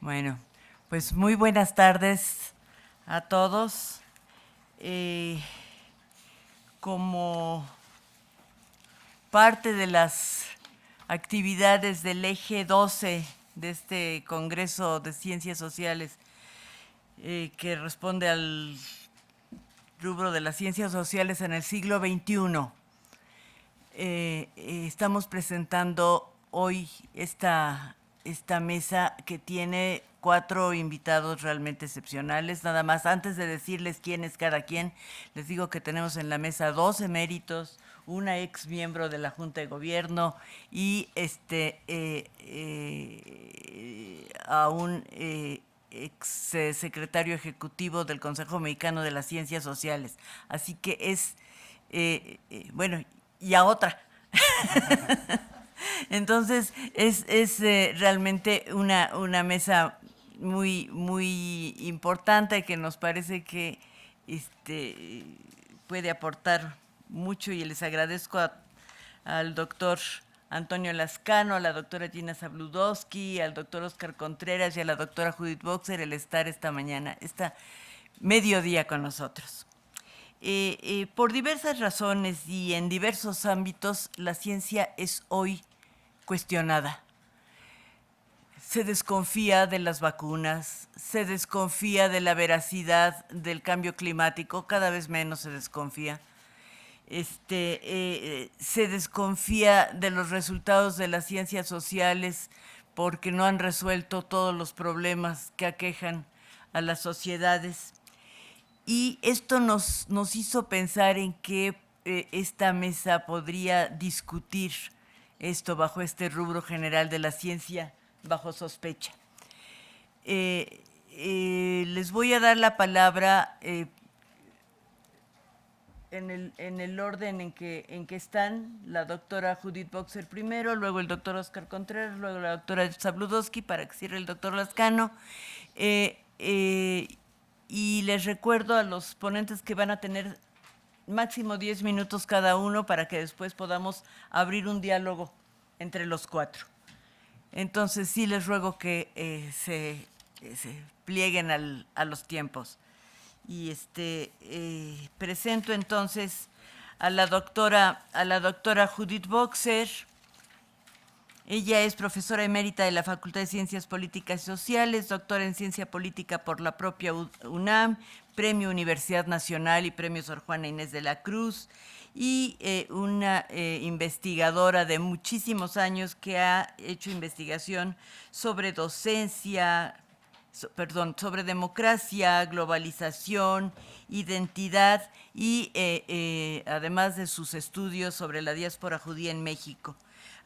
Bueno, pues muy buenas tardes a todos. Como parte de las actividades del eje 12 de este Congreso de Ciencias Sociales, que responde al rubro de las ciencias sociales en el siglo XXI, estamos presentando hoy esta mesa que tiene 4 invitados realmente excepcionales. Nada más, antes de decirles quién es cada quien, les digo que tenemos en la mesa 2 eméritos, una ex miembro de la Junta de Gobierno y a un ex secretario ejecutivo del Consejo Mexicano de las Ciencias Sociales. Así que es, bueno, y a otra. Entonces, es realmente una mesa muy importante que nos parece que puede aportar mucho, y les agradezco al doctor Antonio Lascano, a la doctora Gina Zabludowski, al doctor Oscar Contreras y a la doctora Judith Boxer el estar esta mañana, esta mediodía con nosotros. Por diversas razones y en diversos ámbitos, la ciencia es hoy cuestionada. Se desconfía de las vacunas, se desconfía de la veracidad del cambio climático, cada vez menos se desconfía. Se desconfía de los resultados de las ciencias sociales porque no han resuelto todos los problemas que aquejan a las sociedades. Y esto nos hizo pensar en que esta mesa podría discutir esto bajo este rubro general de la ciencia bajo sospecha. Les voy a dar la palabra en el orden en que están: la doctora Judith Boxer primero, luego el doctor Oscar Contreras, luego la doctora Zabludowski, para que cierre el doctor Lascano. Y les recuerdo a los ponentes que van a tener máximo 10 minutos cada uno para que después podamos abrir un diálogo entre los 4. Entonces sí les ruego que se plieguen a los tiempos. Y presento entonces a la doctora Judith Boxer. Ella es profesora emérita de la Facultad de Ciencias Políticas y Sociales, doctora en Ciencia Política por la propia UNAM, Premio Universidad Nacional y Premio Sor Juana Inés de la Cruz, y una investigadora de muchísimos años que ha hecho investigación sobre docencia, sobre democracia, globalización, identidad y además de sus estudios sobre la diáspora judía en México.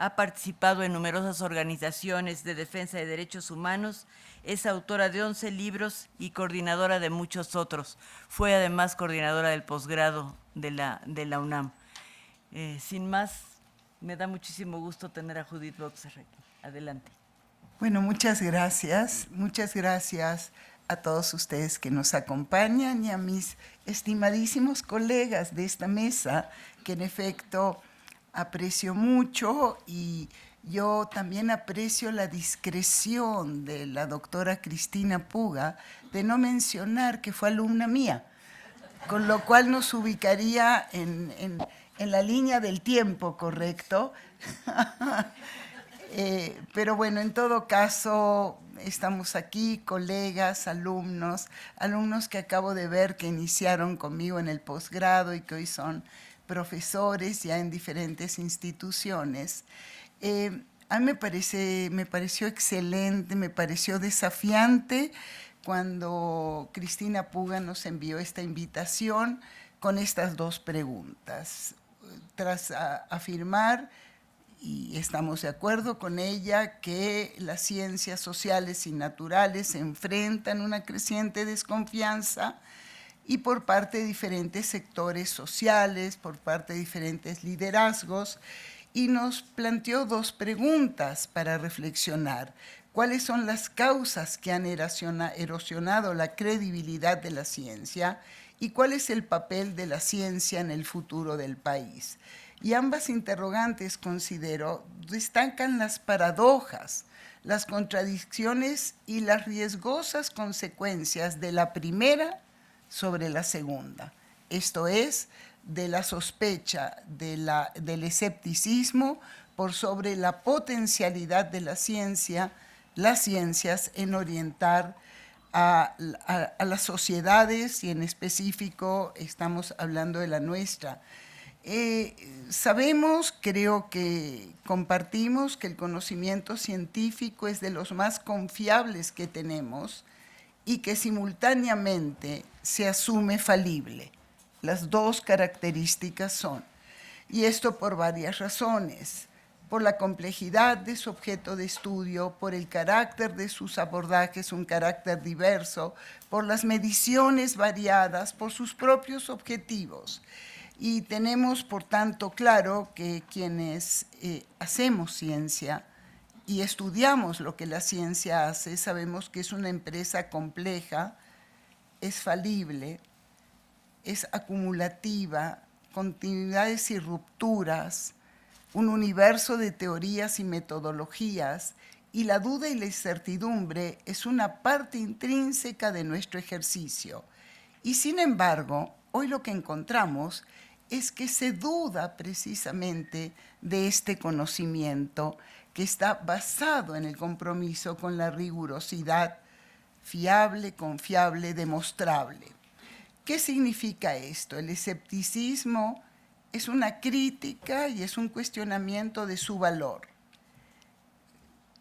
Ha participado en numerosas organizaciones de defensa de derechos humanos, es autora de 11 libros y coordinadora de muchos otros. Fue además coordinadora del posgrado de la UNAM. Sin más, me da muchísimo gusto tener a Judith Boxer aquí. Adelante. Bueno, muchas gracias a todos ustedes que nos acompañan y a mis estimadísimos colegas de esta mesa, que en efecto aprecio mucho, y yo también aprecio la discreción de la doctora Cristina Puga de no mencionar que fue alumna mía, con lo cual nos ubicaría en la línea del tiempo, ¿correcto? Pero bueno, en todo caso, estamos aquí, colegas, alumnos que acabo de ver que iniciaron conmigo en el posgrado y que hoy son profesores ya en diferentes instituciones. A mí me pareció excelente, me pareció desafiante cuando Cristina Puga nos envió esta invitación con estas 2 preguntas. Tras afirmar, y estamos de acuerdo con ella, que las ciencias sociales y naturales se enfrentan a una creciente desconfianza, y por parte de diferentes sectores sociales, por parte de diferentes liderazgos, y nos planteó 2 preguntas para reflexionar. ¿Cuáles son las causas que han erosionado la credibilidad de la ciencia? ¿Y cuál es el papel de la ciencia en el futuro del país? Y ambas interrogantes, considero, destacan las paradojas, las contradicciones y las riesgosas consecuencias de la primera sobre la segunda. Esto es, de la sospecha, del escepticismo por sobre la potencialidad de la ciencia, las ciencias en orientar a las sociedades, y en específico estamos hablando de la nuestra. Sabemos, creo que compartimos, que el conocimiento científico es de los más confiables que tenemos y que simultáneamente se asume falible. Las dos características son, y esto por varias razones: por la complejidad de su objeto de estudio, por el carácter de sus abordajes, un carácter diverso, por las mediciones variadas, por sus propios objetivos. Y tenemos, por tanto, claro que quienes hacemos ciencia y estudiamos lo que la ciencia hace, sabemos que es una empresa compleja, es falible, es acumulativa, continuidades y rupturas, un universo de teorías y metodologías, y la duda y la incertidumbre es una parte intrínseca de nuestro ejercicio. Y sin embargo, hoy lo que encontramos es que se duda precisamente de este conocimiento que está basado en el compromiso con la rigurosidad fiable, confiable, demostrable. ¿Qué significa esto? El escepticismo es una crítica y es un cuestionamiento de su valor.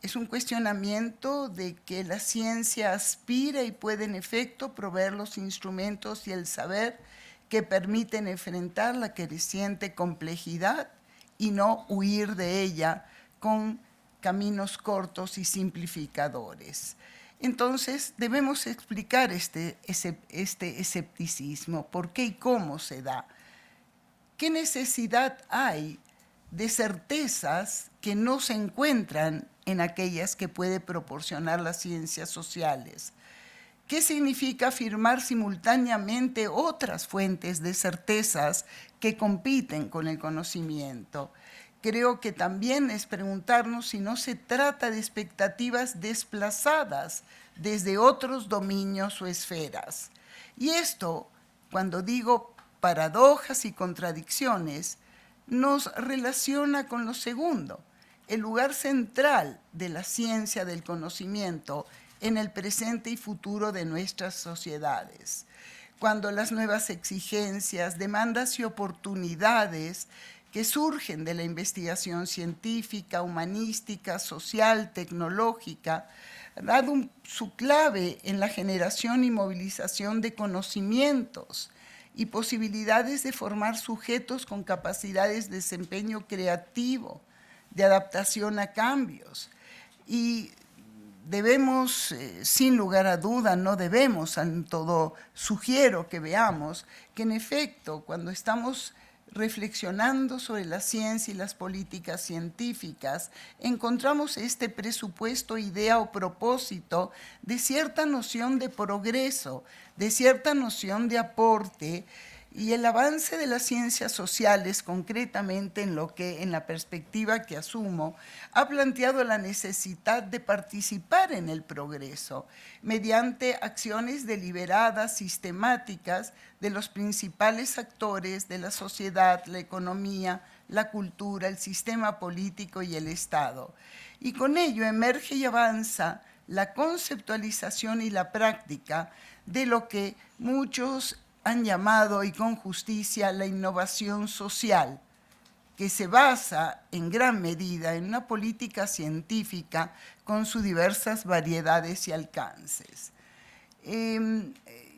Es un cuestionamiento de que la ciencia aspira y puede en efecto proveer los instrumentos y el saber que permiten enfrentar la creciente complejidad y no huir de ella con caminos cortos y simplificadores. Entonces, debemos explicar este escepticismo, por qué y cómo se da. ¿Qué necesidad hay de certezas que no se encuentran en aquellas que puede proporcionar las ciencias sociales? ¿Qué significa afirmar simultáneamente otras fuentes de certezas que compiten con el conocimiento? Creo que también es preguntarnos si no se trata de expectativas desplazadas desde otros dominios o esferas. Y esto, cuando digo paradojas y contradicciones, nos relaciona con lo segundo, el lugar central de la ciencia del conocimiento en el presente y futuro de nuestras sociedades. Cuando las nuevas exigencias, demandas y oportunidades que surgen de la investigación científica, humanística, social, tecnológica, han dado su clave en la generación y movilización de conocimientos y posibilidades de formar sujetos con capacidades de desempeño creativo, de adaptación a cambios. Y debemos, sin lugar a duda, no debemos, en todo sugiero que veamos que en efecto, cuando estamos reflexionando sobre la ciencia y las políticas científicas, encontramos este presupuesto, idea o propósito de cierta noción de progreso, de cierta noción de aporte, y el avance de las ciencias sociales, concretamente en la perspectiva que asumo, ha planteado la necesidad de participar en el progreso mediante acciones deliberadas, sistemáticas de los principales actores de la sociedad, la economía, la cultura, el sistema político y el Estado. Y con ello emerge y avanza la conceptualización y la práctica de lo que muchos han llamado, y con justicia, la innovación social, que se basa en gran medida en una política científica con sus diversas variedades y alcances.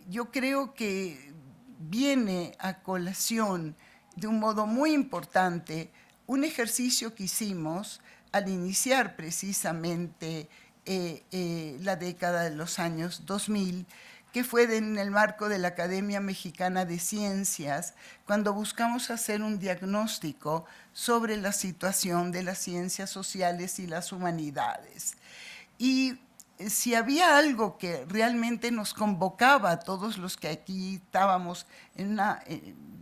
Yo creo que viene a colación de un modo muy importante un ejercicio que hicimos al iniciar precisamente la década de los años 2000, que fue en el marco de la Academia Mexicana de Ciencias, cuando buscamos hacer un diagnóstico sobre la situación de las ciencias sociales y las humanidades. Y si había algo que realmente nos convocaba a todos los que aquí estábamos en una,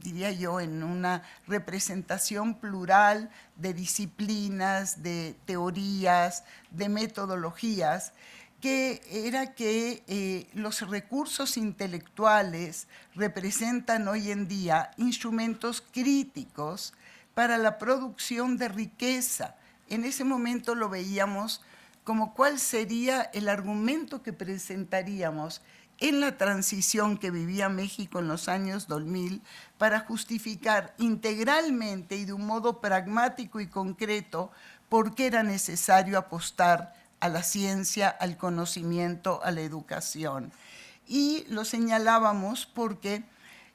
diría yo, en una representación plural de disciplinas, de teorías, de metodologías, que era que los recursos intelectuales representan hoy en día instrumentos críticos para la producción de riqueza. En ese momento lo veíamos como cuál sería el argumento que presentaríamos en la transición que vivía México en los años 2000 para justificar integralmente y de un modo pragmático y concreto por qué era necesario apostar a la ciencia, al conocimiento, a la educación. Y lo señalábamos porque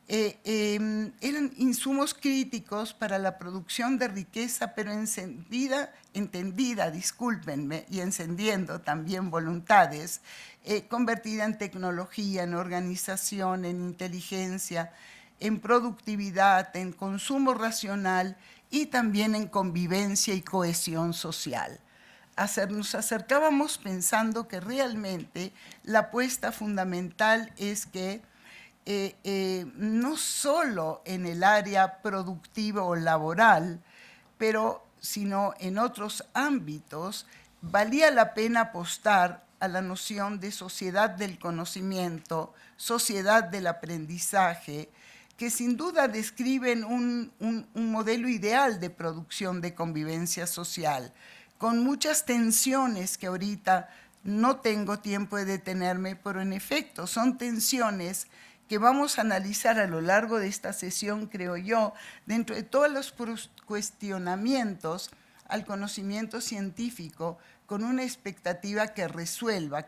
eran insumos críticos para la producción de riqueza, pero entendida, discúlpenme, y encendiendo también voluntades, convertida en tecnología, en organización, en inteligencia, en productividad, en consumo racional y también en convivencia y cohesión social. Nos acercábamos pensando que realmente la apuesta fundamental es que no solo en el área productiva o laboral, pero sino en otros ámbitos, valía la pena apostar a la noción de sociedad del conocimiento, sociedad del aprendizaje, que sin duda describen un modelo ideal de producción de convivencia social, con muchas tensiones que ahorita no tengo tiempo de detenerme, pero en efecto son tensiones que vamos a analizar a lo largo de esta sesión, creo yo, dentro de todos los cuestionamientos al conocimiento científico, con una expectativa que resuelva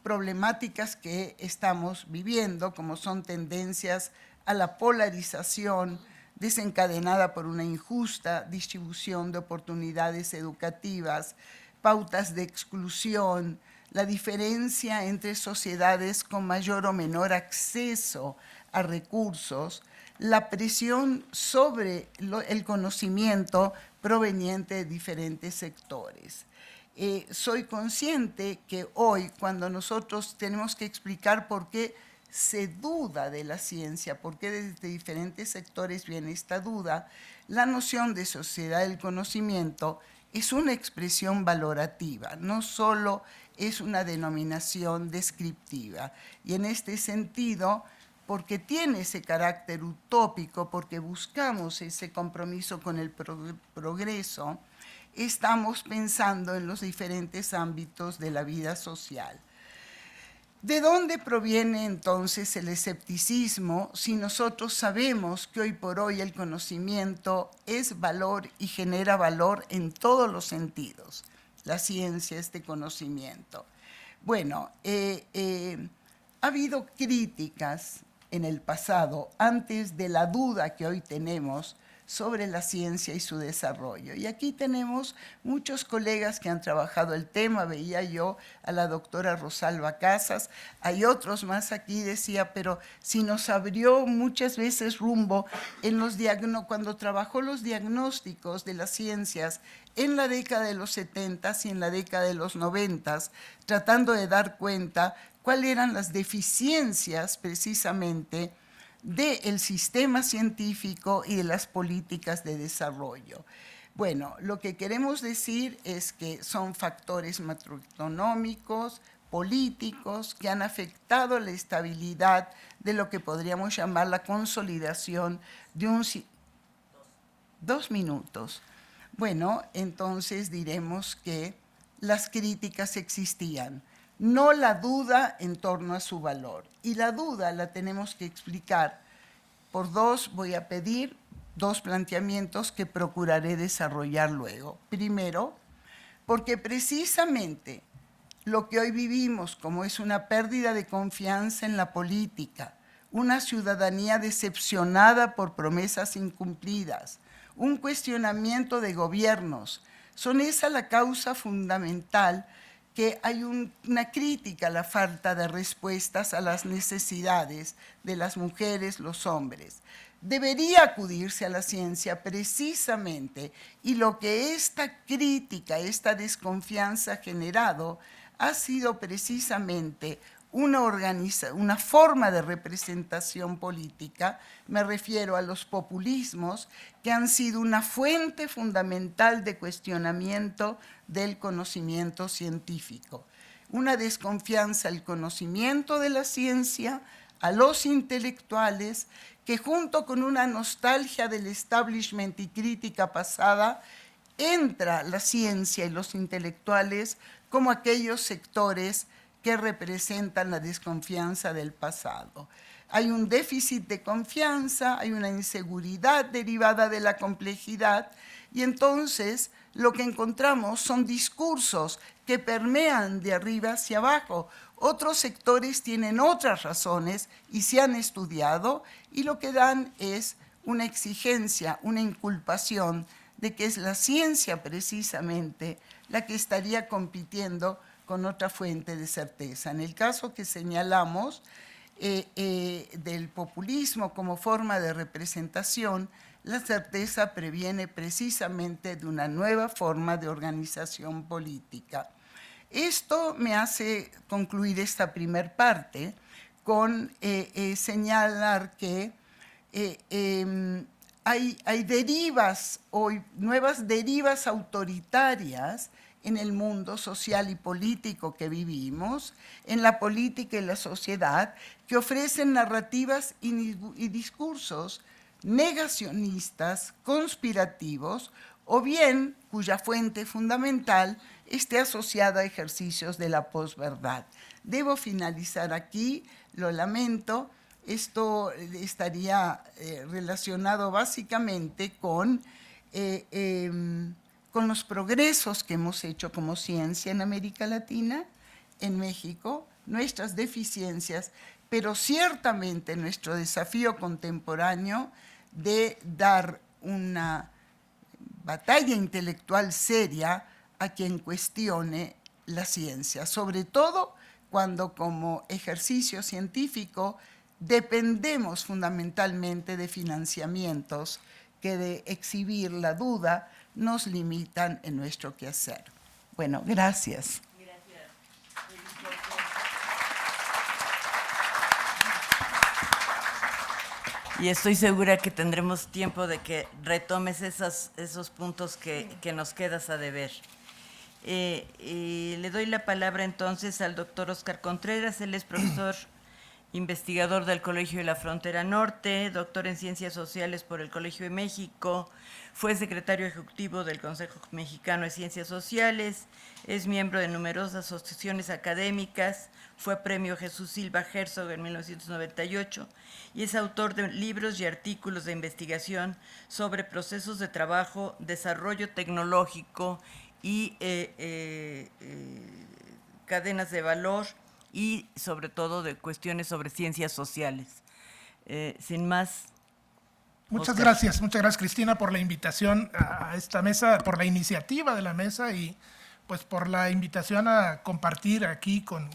problemáticas que estamos viviendo, como son tendencias a la polarización desencadenada por una injusta distribución de oportunidades educativas, pautas de exclusión, la diferencia entre sociedades con mayor o menor acceso a recursos, la presión sobre el conocimiento proveniente de diferentes sectores. Soy consciente que hoy, cuando nosotros tenemos que explicar por qué se duda de la ciencia, por qué desde diferentes sectores viene esta duda, la noción de sociedad del conocimiento es una expresión valorativa, no solo es una denominación descriptiva. Y en este sentido, porque tiene ese carácter utópico, porque buscamos ese compromiso con el progreso, estamos pensando en los diferentes ámbitos de la vida social. ¿De dónde proviene entonces el escepticismo si nosotros sabemos que hoy por hoy el conocimiento es valor y genera valor en todos los sentidos? La ciencia, este conocimiento. Bueno, ha habido críticas en el pasado, antes de la duda que hoy tenemos sobre la ciencia y su desarrollo. Y aquí tenemos muchos colegas que han trabajado el tema, veía yo a la doctora Rosalba Casas, hay otros más aquí, decía, pero si nos abrió muchas veces rumbo en cuando trabajó los diagnósticos de las ciencias en la década de los 70 y en la década de los 90, tratando de dar cuenta cuáles eran las deficiencias precisamente del sistema científico y de las políticas de desarrollo. Bueno, lo que queremos decir es que son factores macroeconómicos, políticos, que han afectado la estabilidad de lo que podríamos llamar la consolidación de un... 2 minutos. Bueno, entonces diremos que las críticas existían, no la duda en torno a su valor. Y la duda la tenemos que explicar por voy a pedir dos planteamientos que procuraré desarrollar luego. Primero, porque precisamente lo que hoy vivimos, como es una pérdida de confianza en la política, una ciudadanía decepcionada por promesas incumplidas, un cuestionamiento de gobiernos, son esa la causa fundamental que hay una crítica a la falta de respuestas a las necesidades de las mujeres, los hombres. Debería acudirse a la ciencia precisamente, y lo que esta crítica, esta desconfianza ha generado ha sido precisamente una forma de representación política, me refiero a los populismos, que han sido una fuente fundamental de cuestionamiento del conocimiento científico. Una desconfianza al conocimiento de la ciencia, a los intelectuales, que junto con una nostalgia del establishment y crítica pasada, entra la ciencia y los intelectuales como aquellos sectores que representan la desconfianza del pasado. Hay un déficit de confianza, hay una inseguridad derivada de la complejidad, y entonces lo que encontramos son discursos que permean de arriba hacia abajo. Otros sectores tienen otras razones y se han estudiado, y lo que dan es una exigencia, una inculpación de que es la ciencia precisamente la que estaría compitiendo con otra fuente de certeza. En el caso que señalamos del populismo como forma de representación, la certeza previene precisamente de una nueva forma de organización política. Esto me hace concluir esta primer parte con señalar que hay derivas hoy, nuevas derivas autoritarias en el mundo social y político que vivimos, en la política y la sociedad, que ofrecen narrativas y discursos negacionistas, conspirativos, o bien cuya fuente fundamental esté asociada a ejercicios de la posverdad. Debo finalizar aquí, lo lamento. Esto estaría relacionado básicamente con los progresos que hemos hecho como ciencia en América Latina, en México, nuestras deficiencias, pero ciertamente nuestro desafío contemporáneo de dar una batalla intelectual seria a quien cuestione la ciencia, sobre todo cuando como ejercicio científico dependemos fundamentalmente de financiamientos que de exhibir la duda nos limitan en nuestro quehacer. Bueno, gracias. Y estoy segura que tendremos tiempo de que retomes esos puntos que nos quedas a deber. Le doy la palabra entonces al doctor Óscar Contreras. Él es profesor investigador del Colegio de la Frontera Norte, doctor en Ciencias Sociales por el Colegio de México, fue secretario ejecutivo del Consejo Mexicano de Ciencias Sociales, es miembro de numerosas asociaciones académicas, fue premio Jesús Silva Herzog en 1998 y es autor de libros y artículos de investigación sobre procesos de trabajo, desarrollo tecnológico y cadenas de valor, y sobre todo de cuestiones sobre ciencias sociales. Sin más. Muchas gracias, Cristina, por la invitación a esta mesa, por la iniciativa de la mesa y pues por la invitación a compartir aquí con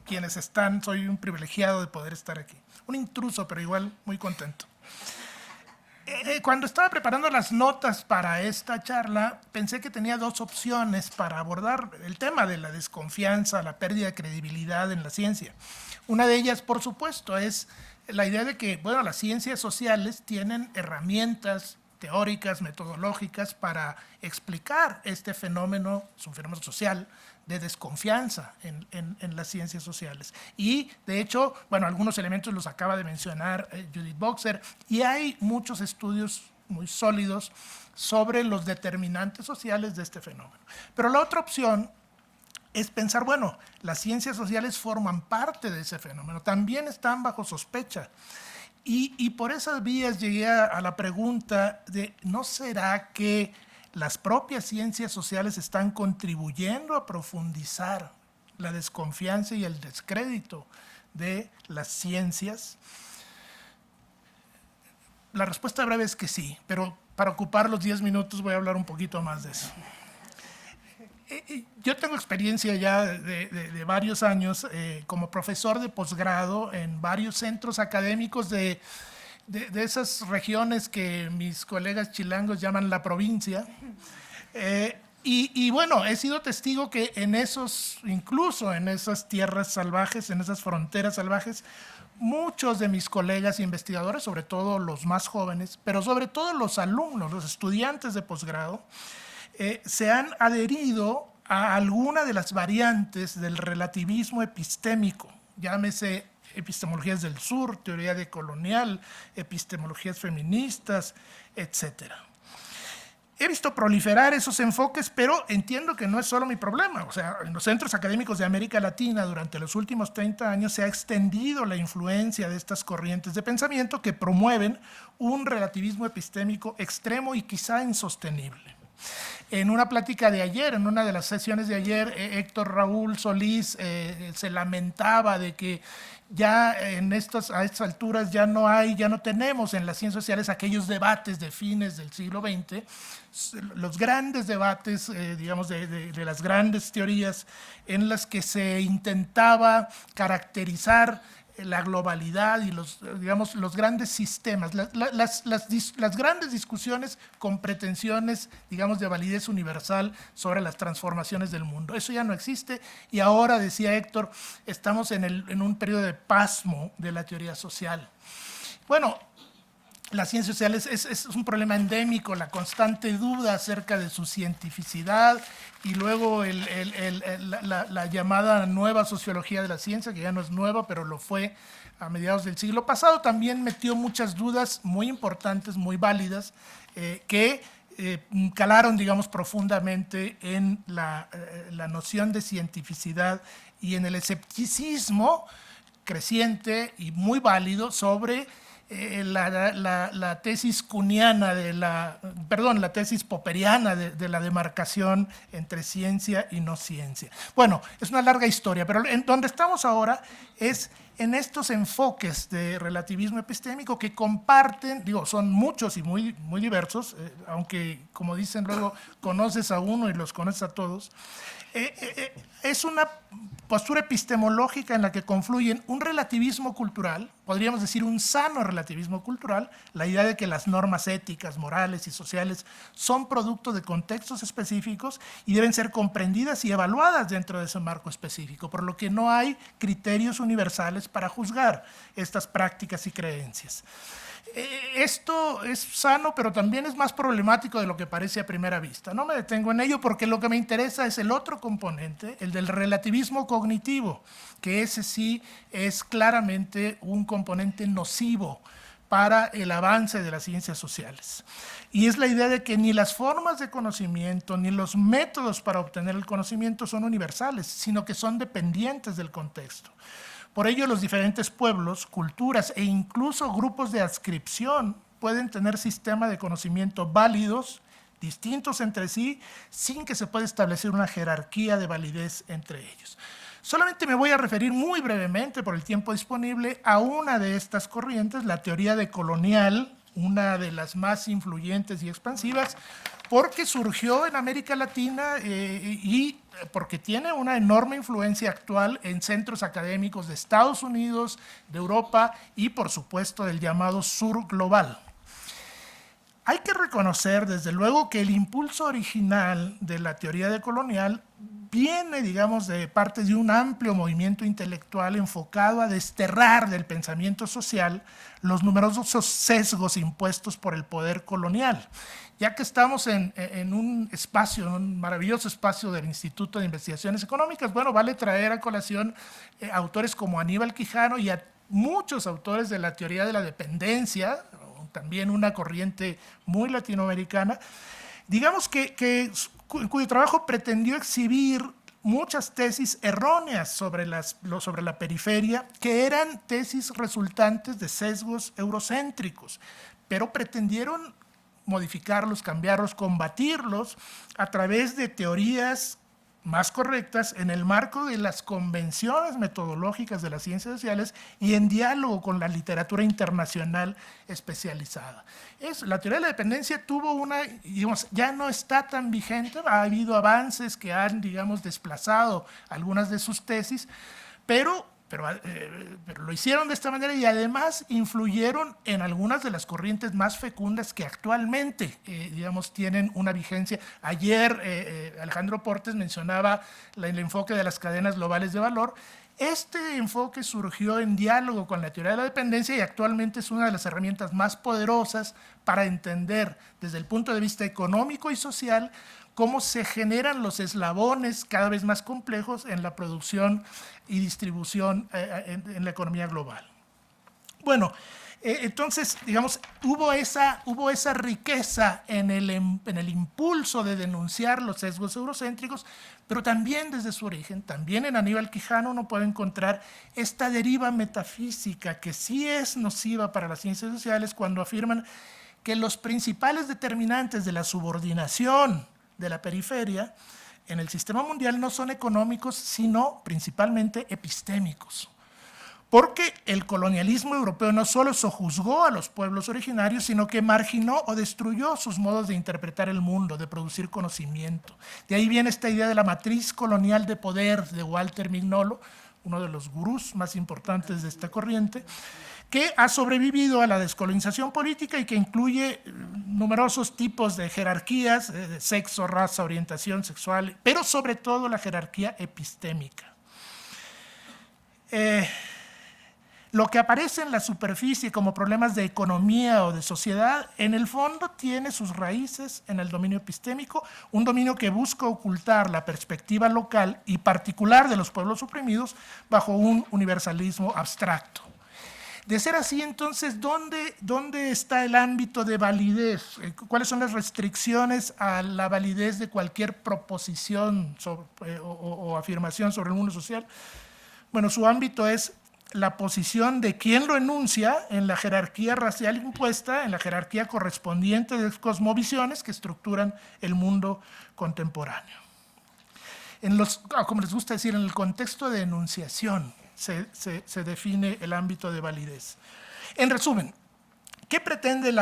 quienes están. Soy un privilegiado de poder estar aquí. Un intruso, pero igual muy contento. Cuando estaba preparando las notas para esta charla, pensé que tenía dos opciones para abordar el tema de la desconfianza, la pérdida de credibilidad en la ciencia. Una de ellas, por supuesto, es la idea de que, bueno, las ciencias sociales tienen herramientas teóricas, metodológicas para explicar este fenómeno, es un fenómeno social, de desconfianza en las ciencias sociales. Y, de hecho, bueno, algunos elementos los acaba de mencionar Judith Boxer, y hay muchos estudios muy sólidos sobre los determinantes sociales de este fenómeno. Pero la otra opción es pensar, bueno, las ciencias sociales forman parte de ese fenómeno, también están bajo sospecha. Y por esas vías llegué a la pregunta de, ¿no será que las propias ciencias sociales están contribuyendo a profundizar la desconfianza y el descrédito de las ciencias? La respuesta breve es que sí, pero para ocupar los 10 minutos voy a hablar un poquito más de eso. Yo tengo experiencia ya de varios años como profesor de posgrado en varios centros académicos de esas regiones que mis colegas chilangos llaman la provincia. Y bueno, he sido testigo que incluso en esas tierras salvajes, en esas fronteras salvajes, muchos de mis colegas investigadores, sobre todo los más jóvenes, pero sobre todo los alumnos, los estudiantes de posgrado, se han adherido a alguna de las variantes del relativismo epistémico, llámese epistemologías del sur, teoría decolonial, epistemologías feministas, etcétera. He visto proliferar esos enfoques, pero entiendo que no es solo mi problema. O sea, en los centros académicos de América Latina durante los últimos 30 años se ha extendido la influencia de estas corrientes de pensamiento que promueven un relativismo epistémico extremo y quizá insostenible. En una plática de ayer, en una de las sesiones de ayer, Héctor Raúl Solís se lamentaba de que ya a estas alturas ya no tenemos en las ciencias sociales aquellos debates de fines del siglo XX, los grandes debates, digamos, de las grandes teorías en las que se intentaba caracterizar la globalidad y los grandes sistemas, las grandes discusiones con pretensiones, digamos, de validez universal sobre las transformaciones del mundo. Eso ya no existe y ahora, decía Héctor, estamos en un periodo de pasmo de la teoría social. Bueno, las ciencias sociales es un problema endémico, la constante duda acerca de su cientificidad y luego la llamada nueva sociología de la ciencia, que ya no es nueva, pero lo fue a mediados del siglo pasado, también metió muchas dudas muy importantes, muy válidas, que calaron, digamos, profundamente en la noción de cientificidad y en el escepticismo creciente y muy válido sobre la tesis kuhniana la tesis popperiana de la demarcación entre ciencia y no ciencia. Bueno, es una larga historia, pero en donde estamos ahora es en estos enfoques de relativismo epistémico que comparten, son muchos y muy, muy diversos, aunque, como dicen luego, conoces a uno y los conoces a todos. Es una postura epistemológica en la que confluyen un relativismo cultural, podríamos decir un sano relativismo cultural, la idea de que las normas éticas, morales y sociales son producto de contextos específicos y deben ser comprendidas y evaluadas dentro de ese marco específico, por lo que no hay criterios universales para juzgar estas prácticas y creencias. Esto es sano, pero también es más problemático de lo que parece a primera vista. No me detengo en ello porque lo que me interesa es el otro componente, el del relativismo cognitivo, que ese sí es claramente un componente nocivo para el avance de las ciencias sociales. Y es la idea de que ni las formas de conocimiento ni los métodos para obtener el conocimiento son universales, sino que son dependientes del contexto. Por ello, los diferentes pueblos, culturas e incluso grupos de adscripción pueden tener sistemas de conocimiento válidos, distintos entre sí, sin que se pueda establecer una jerarquía de validez entre ellos. Solamente me voy a referir muy brevemente, por el tiempo disponible, a una de estas corrientes, la teoría decolonial, una de las más influyentes y expansivas, porque surgió en América Latina y porque tiene una enorme influencia actual en centros académicos de Estados Unidos, de Europa y, por supuesto, del llamado sur global. Hay que reconocer, desde luego, que el impulso original de la teoría decolonial viene, digamos, de parte de un amplio movimiento intelectual enfocado a desterrar del pensamiento social los numerosos sesgos impuestos por el poder colonial. Ya que estamos en un espacio, en un maravilloso espacio del Instituto de Investigaciones Económicas, bueno, vale traer a colación autores como Aníbal Quijano y a muchos autores de la teoría de la dependencia, también una corriente muy latinoamericana, digamos cuyo trabajo pretendió exhibir muchas tesis erróneas sobre la periferia, que eran tesis resultantes de sesgos eurocéntricos, pero pretendieron modificarlos, cambiarlos, combatirlos a través de teorías más correctas en el marco de las convenciones metodológicas de las ciencias sociales y en diálogo con la literatura internacional especializada. La teoría de la dependencia tuvo digamos, ya no está tan vigente, ha habido avances que han, digamos, desplazado algunas de sus tesis, pero lo hicieron de esta manera y además influyeron en algunas de las corrientes más fecundas que actualmente, digamos, tienen una vigencia. Ayer Alejandro Portes mencionaba el enfoque de las cadenas globales de valor. Este enfoque surgió en diálogo con la teoría de la dependencia y actualmente es una de las herramientas más poderosas para entender desde el punto de vista económico y social cómo se generan los eslabones cada vez más complejos en la producción y distribución en la economía global. Bueno, entonces, digamos, hubo esa riqueza en el impulso de denunciar los sesgos eurocéntricos, pero también desde su origen, también en Aníbal Quijano uno puede encontrar esta deriva metafísica que sí es nociva para las ciencias sociales cuando afirman que los principales determinantes de la subordinación de la periferia en el sistema mundial no son económicos, sino principalmente epistémicos. Porque el colonialismo europeo no solo sojuzgó a los pueblos originarios, sino que marginó o destruyó sus modos de interpretar el mundo, de producir conocimiento. De ahí viene esta idea de la matriz colonial de poder de Walter Mignolo, uno de los gurús más importantes de esta corriente, que ha sobrevivido a la descolonización política y que incluye numerosos tipos de jerarquías, de sexo, raza, orientación sexual, pero sobre todo la jerarquía epistémica. Lo que aparece en la superficie como problemas de economía o de sociedad, en el fondo tiene sus raíces en el dominio epistémico, un dominio que busca ocultar la perspectiva local y particular de los pueblos oprimidos bajo un universalismo abstracto. De ser así, entonces, ¿dónde está el ámbito de validez? ¿Cuáles son las restricciones a la validez de cualquier proposición o afirmación sobre el mundo social? Bueno, su ámbito es la posición de quien lo enuncia en la jerarquía racial impuesta, en la jerarquía correspondiente de cosmovisiones que estructuran el mundo contemporáneo. Como les gusta decir, en el contexto de enunciación se define el ámbito de validez. En resumen, ¿qué pretende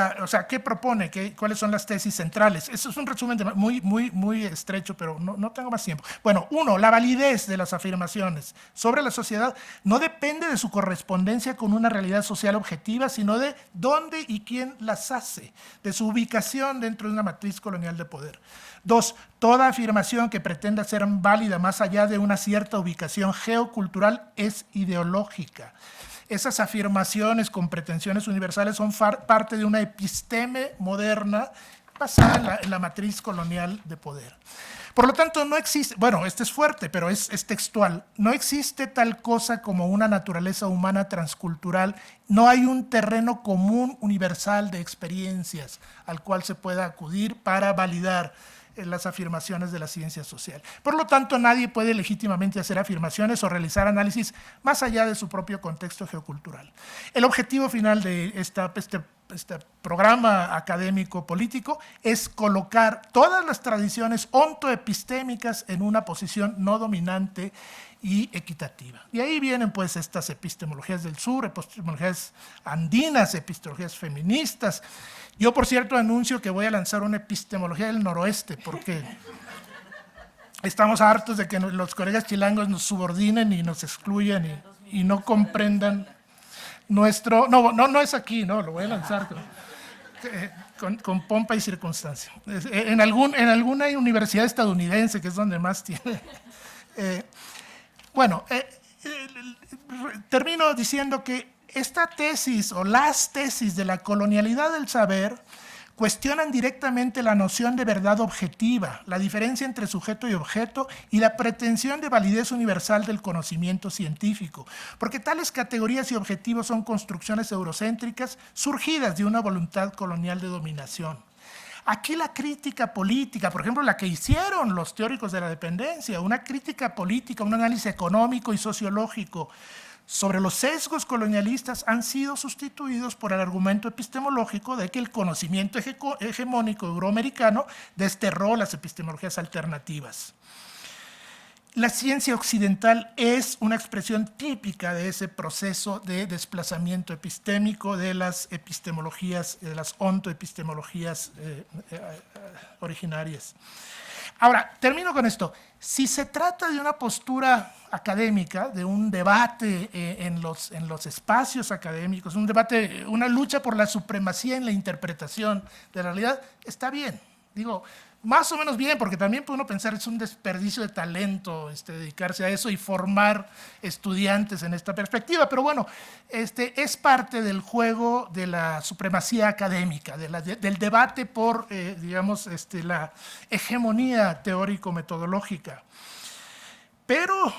qué propone? ¿Cuáles son las tesis centrales? Eso es un resumen muy estrecho, pero no tengo más tiempo. Bueno, uno, la validez de las afirmaciones sobre la sociedad no depende de su correspondencia con una realidad social objetiva, sino de dónde y quién las hace, de su ubicación dentro de una matriz colonial de poder. Dos, toda afirmación que pretenda ser válida más allá de una cierta ubicación geocultural es ideológica. Esas afirmaciones con pretensiones universales son parte de una episteme moderna basada en la matriz colonial de poder. Por lo tanto, no existe, bueno, este es fuerte, pero es textual, no existe tal cosa como una naturaleza humana transcultural, no hay un terreno común universal de experiencias al cual se pueda acudir para validar las afirmaciones de la ciencia social. Por lo tanto, nadie puede legítimamente hacer afirmaciones o realizar análisis más allá de su propio contexto geocultural. El objetivo final de este programa académico político es colocar todas las tradiciones ontoepistémicas en una posición no dominante y equitativa. Y ahí vienen pues estas epistemologías del sur, epistemologías andinas, epistemologías feministas. Yo, por cierto, anuncio que voy a lanzar una epistemología del noroeste, porque estamos hartos de que los colegas chilangos nos subordinen y nos excluyan y no comprendan nuestro... No es aquí, no, lo voy a lanzar con pompa y circunstancia. En alguna universidad estadounidense, que es donde más tiene... termino diciendo que esta tesis o las tesis de la colonialidad del saber cuestionan directamente la noción de verdad objetiva, la diferencia entre sujeto y objeto y la pretensión de validez universal del conocimiento científico, porque tales categorías y objetivos son construcciones eurocéntricas surgidas de una voluntad colonial de dominación. Aquí la crítica política, por ejemplo, la que hicieron los teóricos de la dependencia, una crítica política, un análisis económico y sociológico sobre los sesgos colonialistas han sido sustituidos por el argumento epistemológico de que el conocimiento hegemónico euroamericano desterró las epistemologías alternativas. la ciencia occidental es una expresión típica de ese proceso de desplazamiento epistémico de las epistemologías, de las ontoepistemologías originarias. Ahora, termino con esto. Si se trata de una postura académica, de un debate en los espacios académicos, un debate, una lucha por la supremacía en la interpretación de la realidad, está bien. Digo, más o menos bien, porque también puede uno pensar es un desperdicio de talento dedicarse a eso y formar estudiantes en esta perspectiva, pero bueno, es parte del juego de la supremacía académica, del debate por, digamos, la hegemonía teórico-metodológica. Pero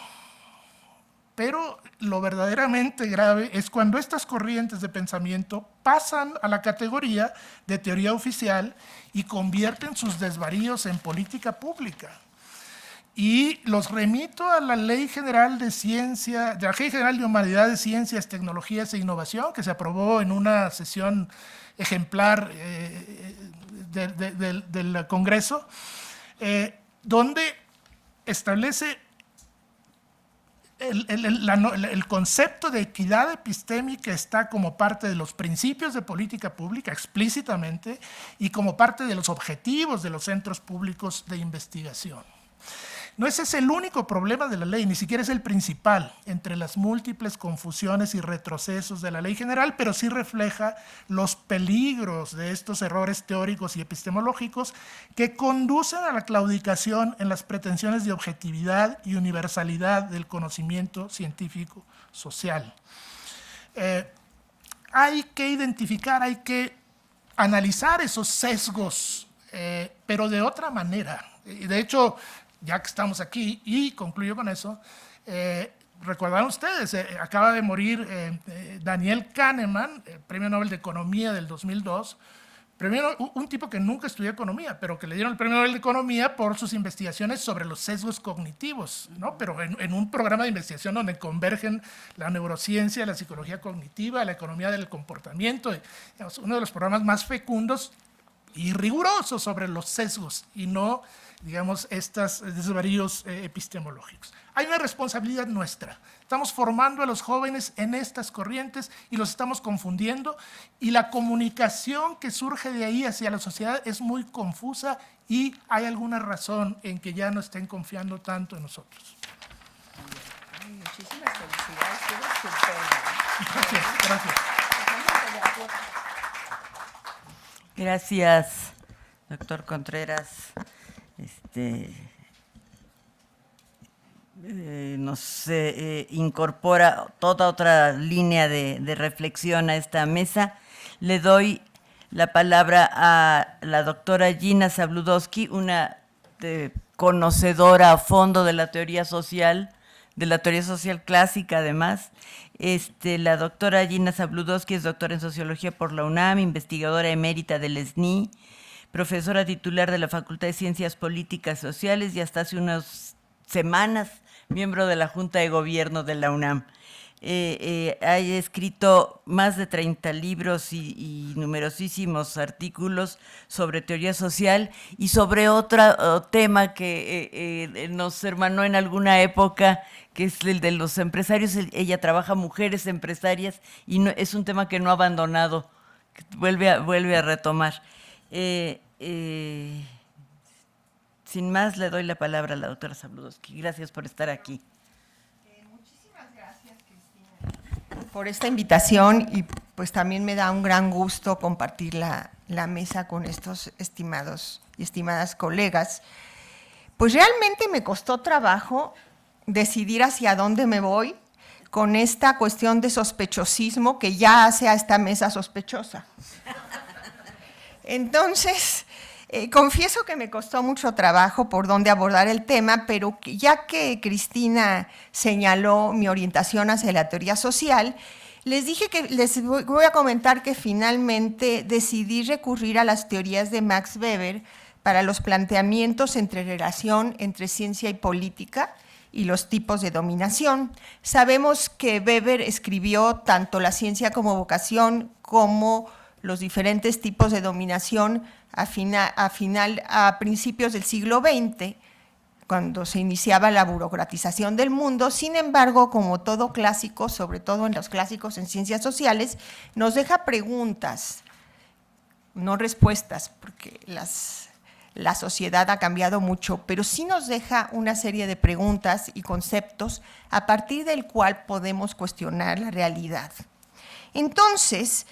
lo verdaderamente grave es cuando estas corrientes de pensamiento pasan a la categoría de teoría oficial y convierten sus desvaríos en política pública. Y los remito a la Ley General de Ciencia, de la Ley General de Humanidades, Ciencias, Tecnologías e Innovación, que se aprobó en una sesión ejemplar del Congreso, donde establece el concepto de equidad epistémica está como parte de los principios de política pública explícitamente y como parte de los objetivos de los centros públicos de investigación. No ese es el único problema de la ley, ni siquiera es el principal entre las múltiples confusiones y retrocesos de la ley general, pero sí refleja los peligros de estos errores teóricos y epistemológicos que conducen a la claudicación en las pretensiones de objetividad y universalidad del conocimiento científico social. Hay que identificar, hay que analizar esos sesgos, pero de otra manera. Y de hecho, ya que estamos aquí, y concluyo con eso, recordarán ustedes, acaba de morir Daniel Kahneman, Premio Nobel de Economía del 2002, un tipo que nunca estudió economía, pero que le dieron el Premio Nobel de Economía por sus investigaciones sobre los sesgos cognitivos, ¿no? Pero en un programa de investigación donde convergen la neurociencia, la psicología cognitiva, la economía del comportamiento, digamos, uno de los programas más fecundos y rigurosos sobre los sesgos y no, digamos, estos desvaríos epistemológicos. Hay una responsabilidad nuestra. Estamos formando a los jóvenes en estas corrientes y los estamos confundiendo, y la comunicación que surge de ahí hacia la sociedad es muy confusa y hay alguna razón en que ya no estén confiando tanto en nosotros. Muchísimas felicidades. Gracias. Gracias, doctor Contreras. Nos incorpora toda otra línea de reflexión a esta mesa. Le doy la palabra a la doctora Gina Zabludovsky, una conocedora a fondo de la teoría social clásica además. La doctora Gina Zabludovsky es doctora en Sociología por la UNAM, investigadora emérita del SNI, profesora titular de la Facultad de Ciencias Políticas y Sociales y hasta hace unas semanas miembro de la Junta de Gobierno de la UNAM. Ha escrito más de 30 libros y numerosísimos artículos sobre teoría social y sobre otro tema que nos hermanó en alguna época, que es el de los empresarios. Ella trabaja mujeres empresarias y es un tema que no ha abandonado, que vuelve a retomar. Sin más, le doy la palabra a la doctora Zabludovsky. Gracias por estar aquí. Muchísimas gracias, Cristina, por esta invitación, y pues también me da un gran gusto compartir la mesa con estos estimados y estimadas colegas. Pues realmente me costó trabajo decidir hacia dónde me voy con esta cuestión de sospechosismo que ya hace a esta mesa sospechosa. Entonces, confieso que me costó mucho trabajo por dónde abordar el tema, pero ya que Cristina señaló mi orientación hacia la teoría social, les dije que les voy a comentar que finalmente decidí recurrir a las teorías de Max Weber para los planteamientos entre relación entre ciencia y política y los tipos de dominación. Sabemos que Weber escribió tanto la ciencia como vocación como los diferentes tipos de dominación a principios del siglo XX, cuando se iniciaba la burocratización del mundo. Sin embargo, como todo clásico, sobre todo en los clásicos en ciencias sociales, nos deja preguntas, no respuestas, porque la sociedad ha cambiado mucho, pero sí nos deja una serie de preguntas y conceptos a partir del cual podemos cuestionar la realidad. Entonces,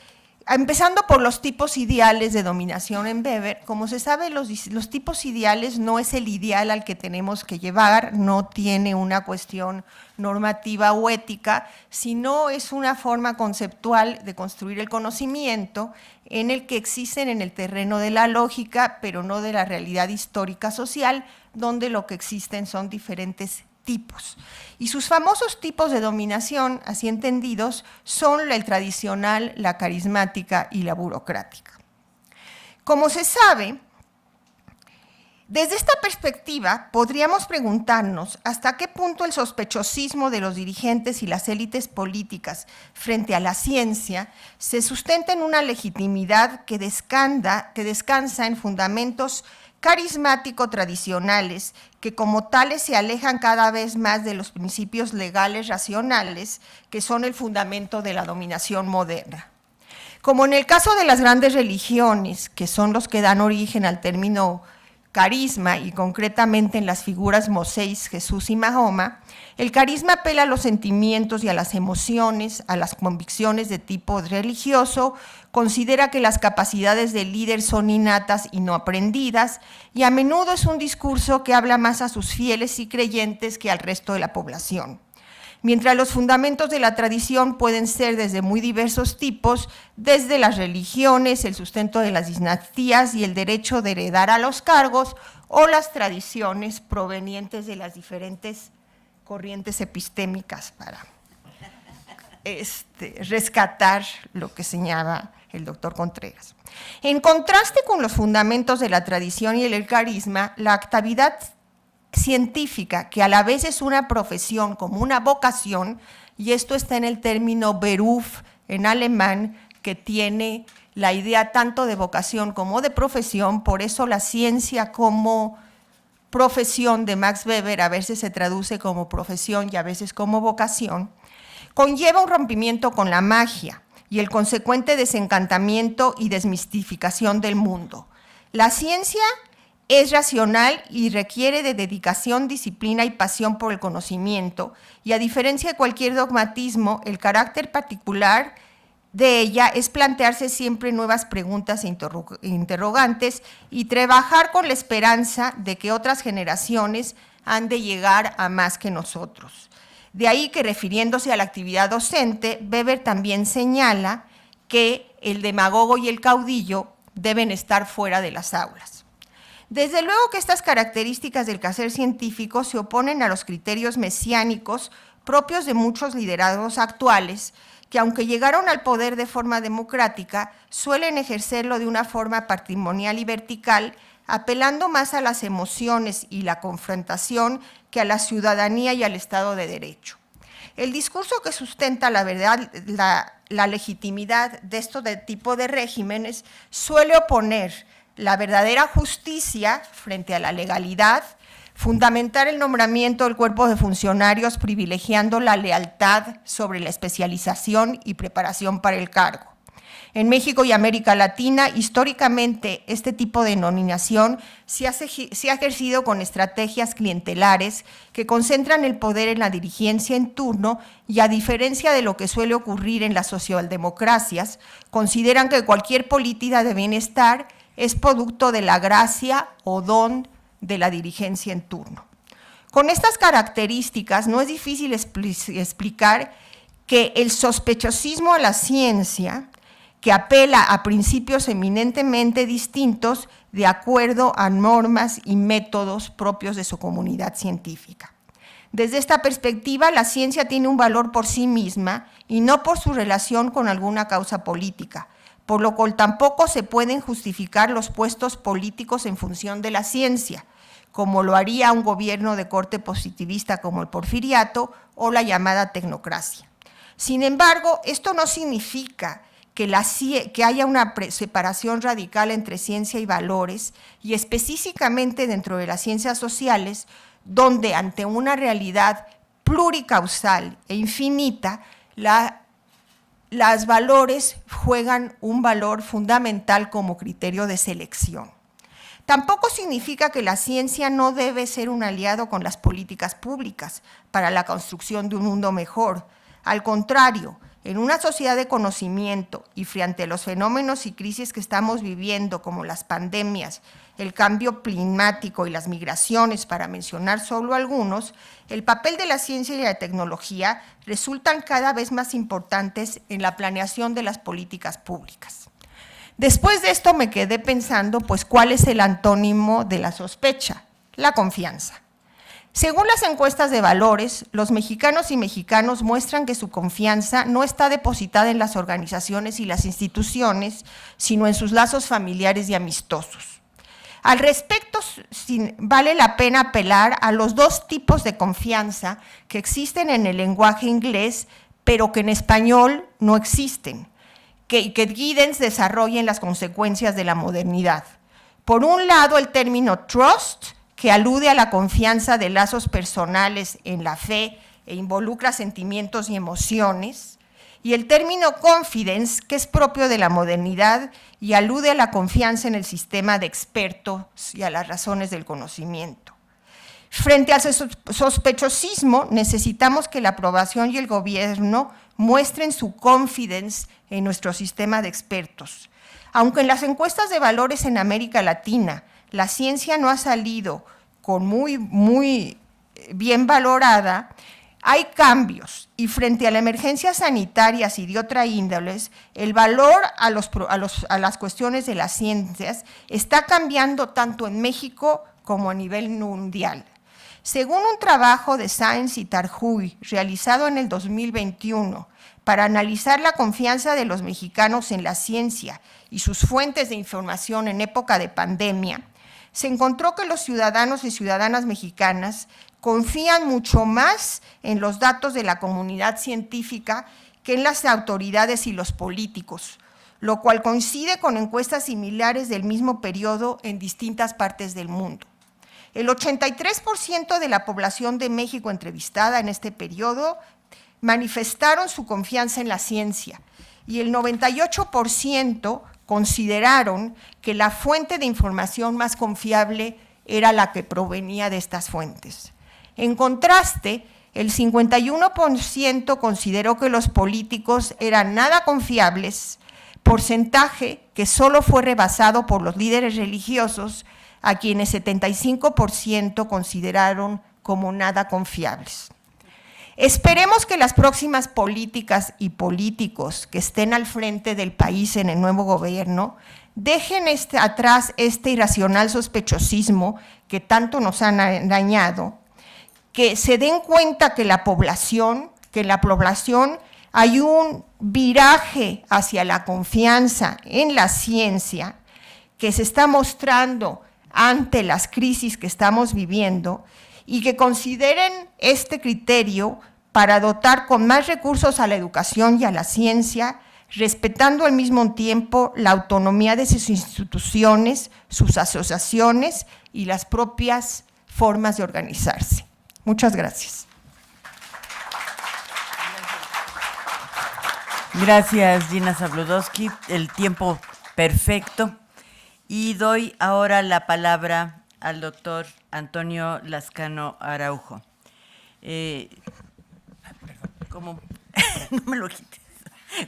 empezando por los tipos ideales de dominación en Weber, como se sabe, los tipos ideales no es el ideal al que tenemos que llevar, no tiene una cuestión normativa o ética, sino es una forma conceptual de construir el conocimiento en el que existen en el terreno de la lógica, pero no de la realidad histórica social, donde lo que existen son diferentes tipos. Y sus famosos tipos de dominación, así entendidos, son el tradicional, la carismática y la burocrática. Como se sabe, desde esta perspectiva podríamos preguntarnos hasta qué punto el sospechosismo de los dirigentes y las élites políticas frente a la ciencia se sustenta en una legitimidad que descansa en fundamentos carismático tradicionales que como tales se alejan cada vez más de los principios legales racionales que son el fundamento de la dominación moderna. Como en el caso de las grandes religiones, que son los que dan origen al término carisma y concretamente en las figuras Moisés, Jesús y Mahoma, el carisma apela a los sentimientos y a las emociones, a las convicciones de tipo religioso, considera que las capacidades del líder son innatas y no aprendidas, y a menudo es un discurso que habla más a sus fieles y creyentes que al resto de la población. Mientras los fundamentos de la tradición pueden ser desde muy diversos tipos, desde las religiones, el sustento de las dinastías y el derecho de heredar a los cargos, o las tradiciones provenientes de las diferentes corrientes epistémicas para rescatar lo que señala el doctor Contreras. En contraste con los fundamentos de la tradición y el carisma, la actividad científica, que a la vez es una profesión como una vocación, y esto está en el término Beruf en alemán, que tiene la idea tanto de vocación como de profesión, por eso la ciencia como profesión de Max Weber a veces se traduce como profesión y a veces como vocación, conlleva un rompimiento con la magia y el consecuente desencantamiento y desmistificación del mundo. La ciencia es racional y requiere de dedicación, disciplina y pasión por el conocimiento, y a diferencia de cualquier dogmatismo, el carácter particular de ella es plantearse siempre nuevas preguntas e interrogantes y trabajar con la esperanza de que otras generaciones han de llegar a más que nosotros. De ahí que, refiriéndose a la actividad docente, Weber también señala que el demagogo y el caudillo deben estar fuera de las aulas. Desde luego que estas características del quehacer científico se oponen a los criterios mesiánicos propios de muchos liderazgos actuales, que aunque llegaron al poder de forma democrática, suelen ejercerlo de una forma patrimonial y vertical, apelando más a las emociones y la confrontación que a la ciudadanía y al Estado de Derecho. El discurso que sustenta la verdad, la legitimidad de este tipo de regímenes suele oponer la verdadera justicia frente a la legalidad, fundamentar el nombramiento del cuerpo de funcionarios privilegiando la lealtad sobre la especialización y preparación para el cargo. En México y América Latina, históricamente, este tipo de nominación se ha ejercido con estrategias clientelares que concentran el poder en la dirigencia en turno y, a diferencia de lo que suele ocurrir en las socialdemocracias, consideran que cualquier política de bienestar es producto de la gracia o don de la dirigencia en turno. Con estas características no es difícil explicar que el sospechosismo a la ciencia, que apela a principios eminentemente distintos de acuerdo a normas y métodos propios de su comunidad científica. Desde esta perspectiva, la ciencia tiene un valor por sí misma y no por su relación con alguna causa política, por lo cual tampoco se pueden justificar los puestos políticos en función de la ciencia, como lo haría un gobierno de corte positivista como el porfiriato o la llamada tecnocracia. Sin embargo, esto no significa que haya una separación radical entre ciencia y valores, y específicamente dentro de las ciencias sociales, donde ante una realidad pluricausal e infinita, las valores juegan un valor fundamental como criterio de selección. Tampoco significa que la ciencia no debe ser un aliado con las políticas públicas para la construcción de un mundo mejor. Al contrario, en una sociedad de conocimiento y frente a los fenómenos y crisis que estamos viviendo, como las pandemias, el cambio climático y las migraciones, para mencionar solo algunos, el papel de la ciencia y la tecnología resultan cada vez más importantes en la planeación de las políticas públicas. Después de esto me quedé pensando, pues, ¿cuál es el antónimo de la sospecha? La confianza. Según las encuestas de valores, los mexicanos y mexicanas muestran que su confianza no está depositada en las organizaciones y las instituciones, sino en sus lazos familiares y amistosos. Al respecto, vale la pena apelar a los dos tipos de confianza que existen en el lenguaje inglés, pero que en español no existen, que Giddens desarrolla en Las consecuencias de la modernidad. Por un lado, el término trust, que alude a la confianza de lazos personales en la fe e involucra sentimientos y emociones, y el término confidence, que es propio de la modernidad y alude a la confianza en el sistema de expertos y a las razones del conocimiento. Frente al sospechosismo, necesitamos que la aprobación y el gobierno muestren su confidence en nuestro sistema de expertos. Aunque en las encuestas de valores en América Latina la ciencia no ha salido con muy bien valorada, hay cambios y frente a las emergencias sanitarias y de otra índoles, el valor a las cuestiones de las ciencias está cambiando tanto en México como a nivel mundial. Según un trabajo de Sáenz y Tarjuy realizado en el 2021 para analizar la confianza de los mexicanos en la ciencia y sus fuentes de información en época de pandemia, se encontró que los ciudadanos y ciudadanas mexicanas confían mucho más en los datos de la comunidad científica que en las autoridades y los políticos, lo cual coincide con encuestas similares del mismo periodo en distintas partes del mundo. El 83% de la población de México entrevistada en este periodo manifestaron su confianza en la ciencia y el 98% consideraron que la fuente de información más confiable era la que provenía de estas fuentes. En contraste, el 51% consideró que los políticos eran nada confiables, porcentaje que solo fue rebasado por los líderes religiosos, a quienes 75% consideraron como nada confiables. Esperemos que las próximas políticas y políticos que estén al frente del país en el nuevo gobierno dejen atrás este irracional sospechosismo que tanto nos han dañado, que se den cuenta que en la población hay un viraje hacia la confianza en la ciencia que se está mostrando ante las crisis que estamos viviendo y que consideren este criterio para dotar con más recursos a la educación y a la ciencia, respetando al mismo tiempo la autonomía de sus instituciones, sus asociaciones y las propias formas de organizarse. Muchas gracias. Gracias, Gina Zabludowski. El tiempo perfecto. Y doy ahora la palabra al doctor Antonio Lascano Araujo. Como, no me lo quites.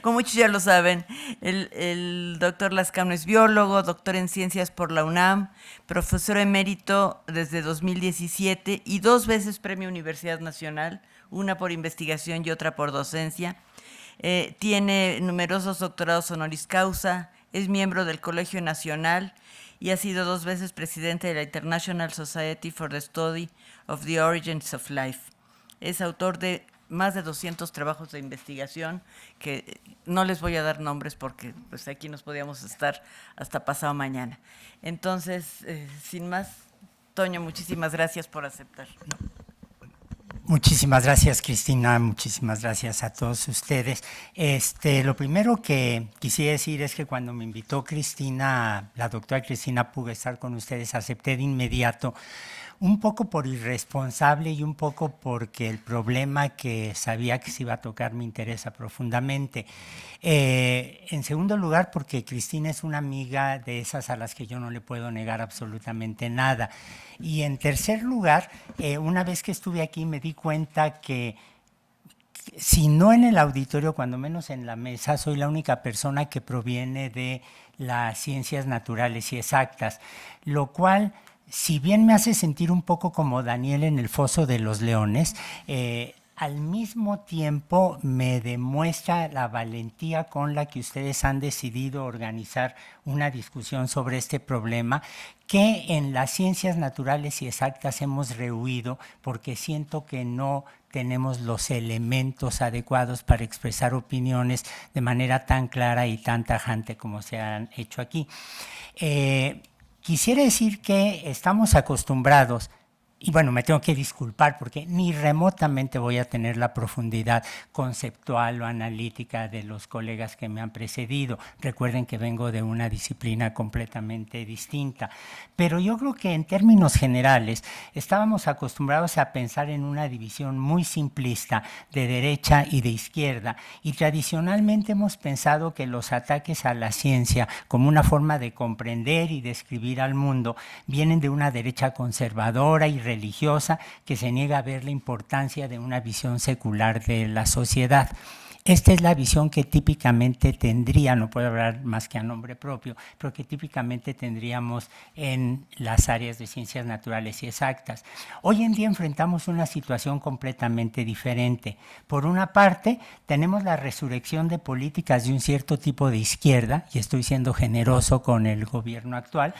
Como muchos ya lo saben, el doctor Lascano es biólogo, doctor en ciencias por la UNAM, profesor emérito desde 2017 y 2 veces Premio Universidad Nacional, una por investigación y otra por docencia. Tiene numerosos doctorados honoris causa, es miembro del Colegio Nacional y ha sido 2 veces presidente de la International Society for the Study of the Origins of Life. Es autor de más de 200 trabajos de investigación, que no les voy a dar nombres porque pues aquí nos podíamos estar hasta pasado mañana. Entonces, sin más, Toño, muchísimas gracias por aceptar. Muchísimas gracias, Cristina, muchísimas gracias a todos ustedes. Lo primero que quisiera decir es que cuando me invitó Cristina, la doctora Cristina, pude estar con ustedes, acepté de inmediato. un poco por irresponsable y un poco porque el problema que sabía que se iba a tocar me interesa profundamente. En segundo lugar, porque Cristina es una amiga de esas a las que yo no le puedo negar absolutamente nada. Y en tercer lugar, una vez que estuve aquí me di cuenta que, si no en el auditorio, cuando menos en la mesa, soy la única persona que proviene de las ciencias naturales y exactas, lo cual, si bien me hace sentir un poco como Daniel en el foso de los leones, al mismo tiempo me demuestra la valentía con la que ustedes han decidido organizar una discusión sobre este problema, que en las ciencias naturales y exactas hemos rehuido porque siento que no tenemos los elementos adecuados para expresar opiniones de manera tan clara y tan tajante como se han hecho aquí. Quisiera decir que estamos acostumbrados, y bueno, me tengo que disculpar porque ni remotamente voy a tener la profundidad conceptual o analítica de los colegas que me han precedido. Recuerden que vengo de una disciplina completamente distinta. Pero yo creo que en términos generales estábamos acostumbrados a pensar en una división muy simplista de derecha y de izquierda, y tradicionalmente hemos pensado que los ataques a la ciencia como una forma de comprender y describir al mundo vienen de una derecha conservadora y religiosa que se niega a ver la importancia de una visión secular de la sociedad. Esta es la visión que típicamente tendría, no puedo hablar más que a nombre propio, pero que típicamente tendríamos en las áreas de ciencias naturales y exactas. Hoy en día enfrentamos una situación completamente diferente. Por una parte, tenemos la resurrección de políticas de un cierto tipo de izquierda, y estoy siendo generoso con el gobierno actual,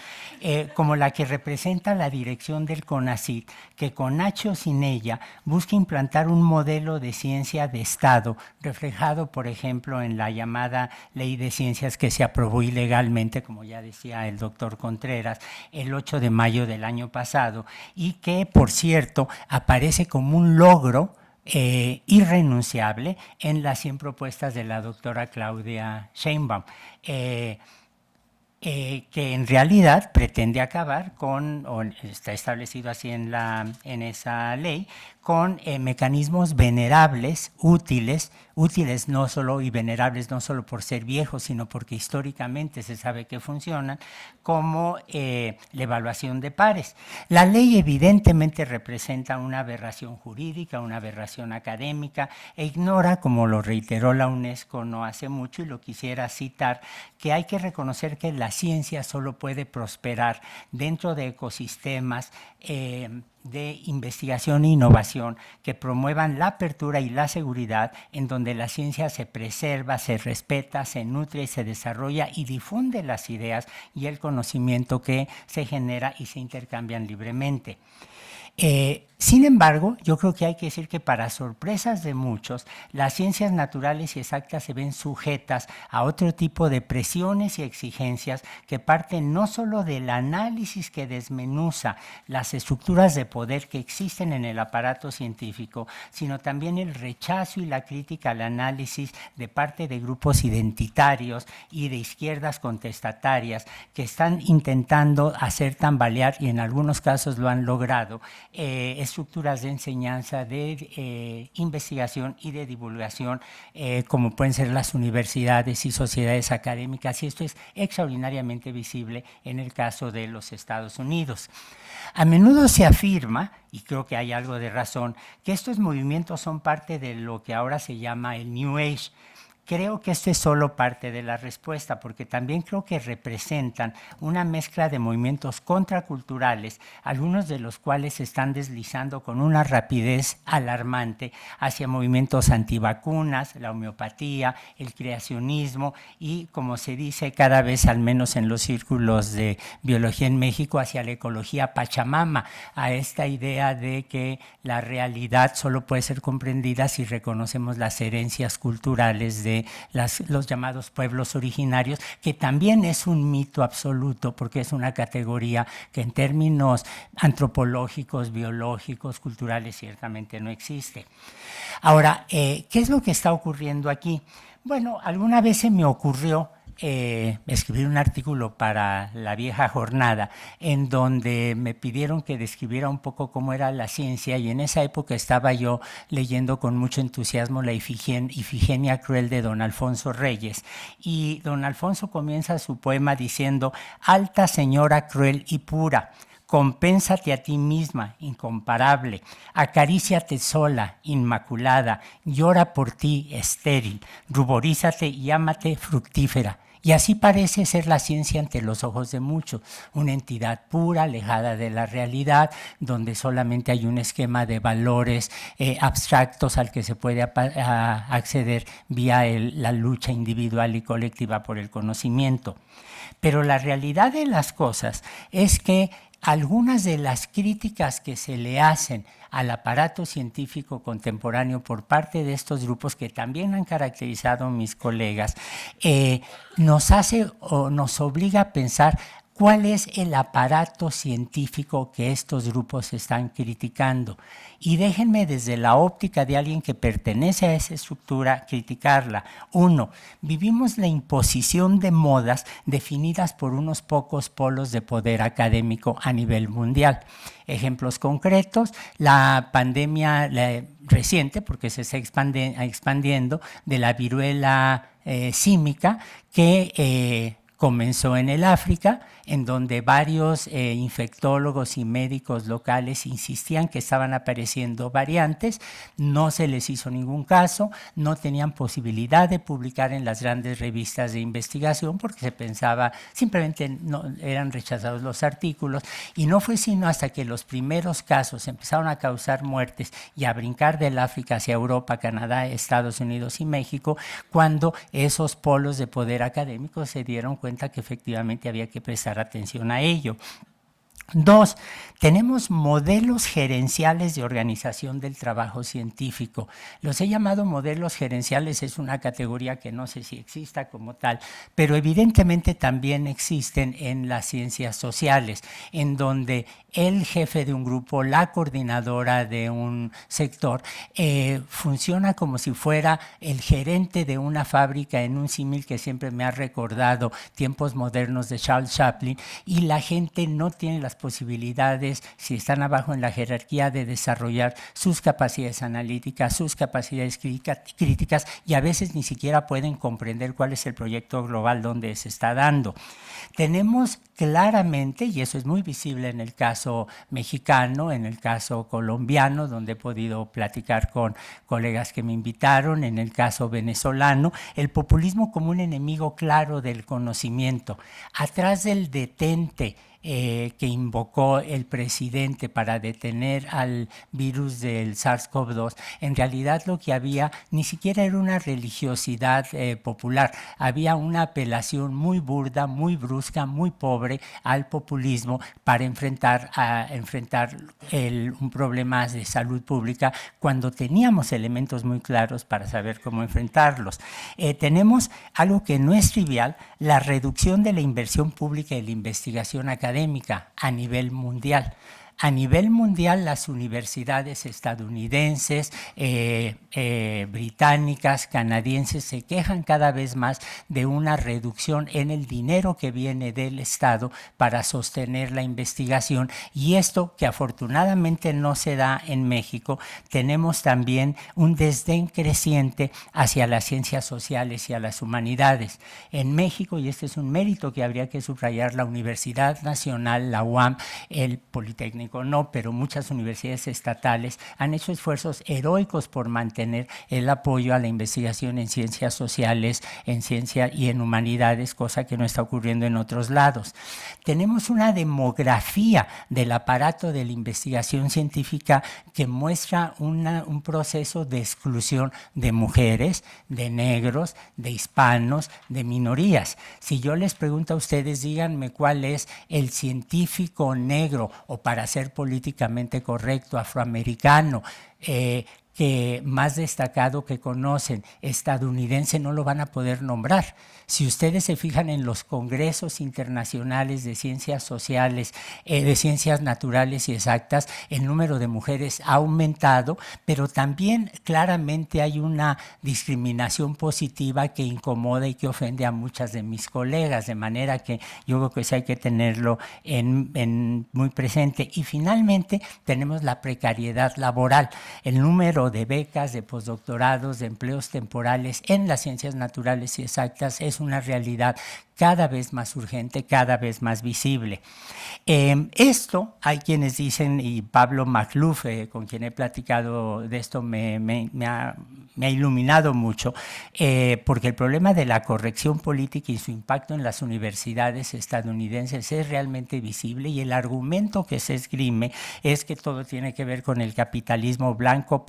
como la que representa la dirección del CONACYT, que con H o sin ella busca implantar un modelo de ciencia de Estado, reflejado, por ejemplo, en la llamada Ley de Ciencias que se aprobó ilegalmente, como ya decía el doctor Contreras, el 8 de mayo del año pasado, y que, por cierto, aparece como un logro irrenunciable en las 100 propuestas de la doctora Claudia Sheinbaum. Que en realidad pretende acabar con, o está establecido así en esa ley, con mecanismos venerables, útiles no solo, y venerables no solo por ser viejos, sino porque históricamente se sabe que funcionan, como la evaluación de pares. La ley evidentemente representa una aberración jurídica, una aberración académica, e ignora, como lo reiteró la UNESCO no hace mucho, y lo quisiera citar, que hay que reconocer que la ciencia solo puede prosperar dentro de ecosistemas de investigación e innovación que promuevan la apertura y la seguridad, en donde la ciencia se preserva, se respeta, se nutre y se desarrolla y difunde las ideas y el conocimiento que se genera y se intercambian libremente. Sin embargo, yo creo que hay que decir que, para sorpresas de muchos, las ciencias naturales y exactas se ven sujetas a otro tipo de presiones y exigencias que parten no solo del análisis que desmenuza las estructuras de poder que existen en el aparato científico, sino también el rechazo y la crítica al análisis de parte de grupos identitarios y de izquierdas contestatarias que están intentando hacer tambalear, y en algunos casos lo han logrado, estructuras de enseñanza, de investigación y de divulgación, como pueden ser las universidades y sociedades académicas, y esto es extraordinariamente visible en el caso de los Estados Unidos. A menudo se afirma, y creo que hay algo de razón, que estos movimientos son parte de lo que ahora se llama el New Age. Creo que esto es solo parte de la respuesta, porque también creo que representan una mezcla de movimientos contraculturales, algunos de los cuales se están deslizando con una rapidez alarmante hacia movimientos antivacunas, la homeopatía, el creacionismo y, como se dice cada vez, al menos en los círculos de biología en México, hacia la ecología pachamama, a esta idea de que la realidad solo puede ser comprendida si reconocemos las herencias culturales de los llamados pueblos originarios, que también es un mito absoluto, porque es una categoría que en términos antropológicos, biológicos, culturales, ciertamente no existe. Ahora, ¿qué es lo que está ocurriendo aquí? Bueno, alguna vez se me ocurrió escribir un artículo para La Vieja Jornada, en donde me pidieron que describiera un poco cómo era la ciencia, y en esa época estaba yo leyendo con mucho entusiasmo la Ifigenia Cruel de don Alfonso Reyes, y don Alfonso comienza su poema diciendo: alta señora cruel y pura, compénsate a ti misma, incomparable, acaríciate sola, inmaculada, llora por ti, estéril, ruborízate y ámate, fructífera. Y así parece ser la ciencia ante los ojos de muchos, una entidad pura, alejada de la realidad, donde solamente hay un esquema de valores abstractos al que se puede acceder vía la lucha individual y colectiva por el conocimiento. Pero la realidad de las cosas es que algunas de las críticas que se le hacen al aparato científico contemporáneo por parte de estos grupos, que también han caracterizado mis colegas, nos hace o nos obliga a pensar cuál es el aparato científico que estos grupos están criticando. Y déjenme, desde la óptica de alguien que pertenece a esa estructura, criticarla. 1. Vivimos la imposición de modas definidas por unos pocos polos de poder académico a nivel mundial. Ejemplos concretos: la pandemia reciente, porque se está expandiendo, de la viruela símica, que comenzó en el África, en donde varios infectólogos y médicos locales insistían que estaban apareciendo variantes. No se les hizo ningún caso, no tenían posibilidad de publicar en las grandes revistas de investigación porque se pensaba, simplemente no, eran rechazados los artículos, y no fue sino hasta que los primeros casos empezaron a causar muertes y a brincar del África hacia Europa, Canadá, Estados Unidos y México, cuando esos polos de poder académico se dieron cuenta que efectivamente había que prestar atención a ello. 2. Tenemos modelos gerenciales de organización del trabajo científico. Los he llamado modelos gerenciales, es una categoría que no sé si exista como tal, pero evidentemente también existen en las ciencias sociales, en donde el jefe de un grupo, la coordinadora de un sector, funciona como si fuera el gerente de una fábrica, en un símil que siempre me ha recordado tiempos modernos de Charles Chaplin, y la gente no tiene las posibilidades, si están abajo en la jerarquía, de desarrollar sus capacidades analíticas, sus capacidades críticas, y a veces ni siquiera pueden comprender cuál es el proyecto global donde se está dando. Tenemos claramente, y eso es muy visible en el caso mexicano, en el caso colombiano, donde he podido platicar con colegas que me invitaron, en el caso venezolano, el populismo como un enemigo claro del conocimiento. Atrás del detente que invocó el presidente para detener al virus del SARS-CoV-2, en realidad lo que había ni siquiera era una religiosidad popular, había una apelación muy burda, muy brusca, muy pobre al populismo para enfrentar un problema de salud pública, cuando teníamos elementos muy claros para saber cómo enfrentarlos. Tenemos algo que no es trivial: la reducción de la inversión pública y la investigación académica a nivel mundial. A nivel mundial, las universidades estadounidenses, británicas, canadienses, se quejan cada vez más de una reducción en el dinero que viene del Estado para sostener la investigación, y esto, que afortunadamente no se da en México. Tenemos también un desdén creciente hacia las ciencias sociales y a las humanidades. En México, y este es un mérito que habría que subrayar, la Universidad Nacional, la UAM, el Politécnico no, pero muchas universidades estatales han hecho esfuerzos heroicos por mantener el apoyo a la investigación en ciencias sociales, en ciencia y en humanidades, cosa que no está ocurriendo en otros lados. Tenemos una demografía del aparato de la investigación científica que muestra un proceso de exclusión de mujeres, de negros, de hispanos, de minorías. Si yo les pregunto a ustedes, díganme cuál es el científico negro, o para ser políticamente correcto, afroamericano, que más destacado que conocen, estadounidense, no lo van a poder nombrar. Si ustedes se fijan en los congresos internacionales de ciencias sociales, de ciencias naturales y exactas, el número de mujeres ha aumentado, pero también claramente hay una discriminación positiva que incomoda y que ofende a muchas de mis colegas, de manera que yo creo que eso hay que tenerlo muy presente. Y finalmente tenemos la precariedad laboral. El número de becas, de postdoctorados, de empleos temporales en las ciencias naturales y exactas es una realidad cada vez más urgente, cada vez más visible. Esto, hay quienes dicen, y Pablo Magluf, con quien he platicado de esto, me ha iluminado mucho, porque el problema de la corrección política y su impacto en las universidades estadounidenses es realmente visible, y el argumento que se esgrime es que todo tiene que ver con el capitalismo blanco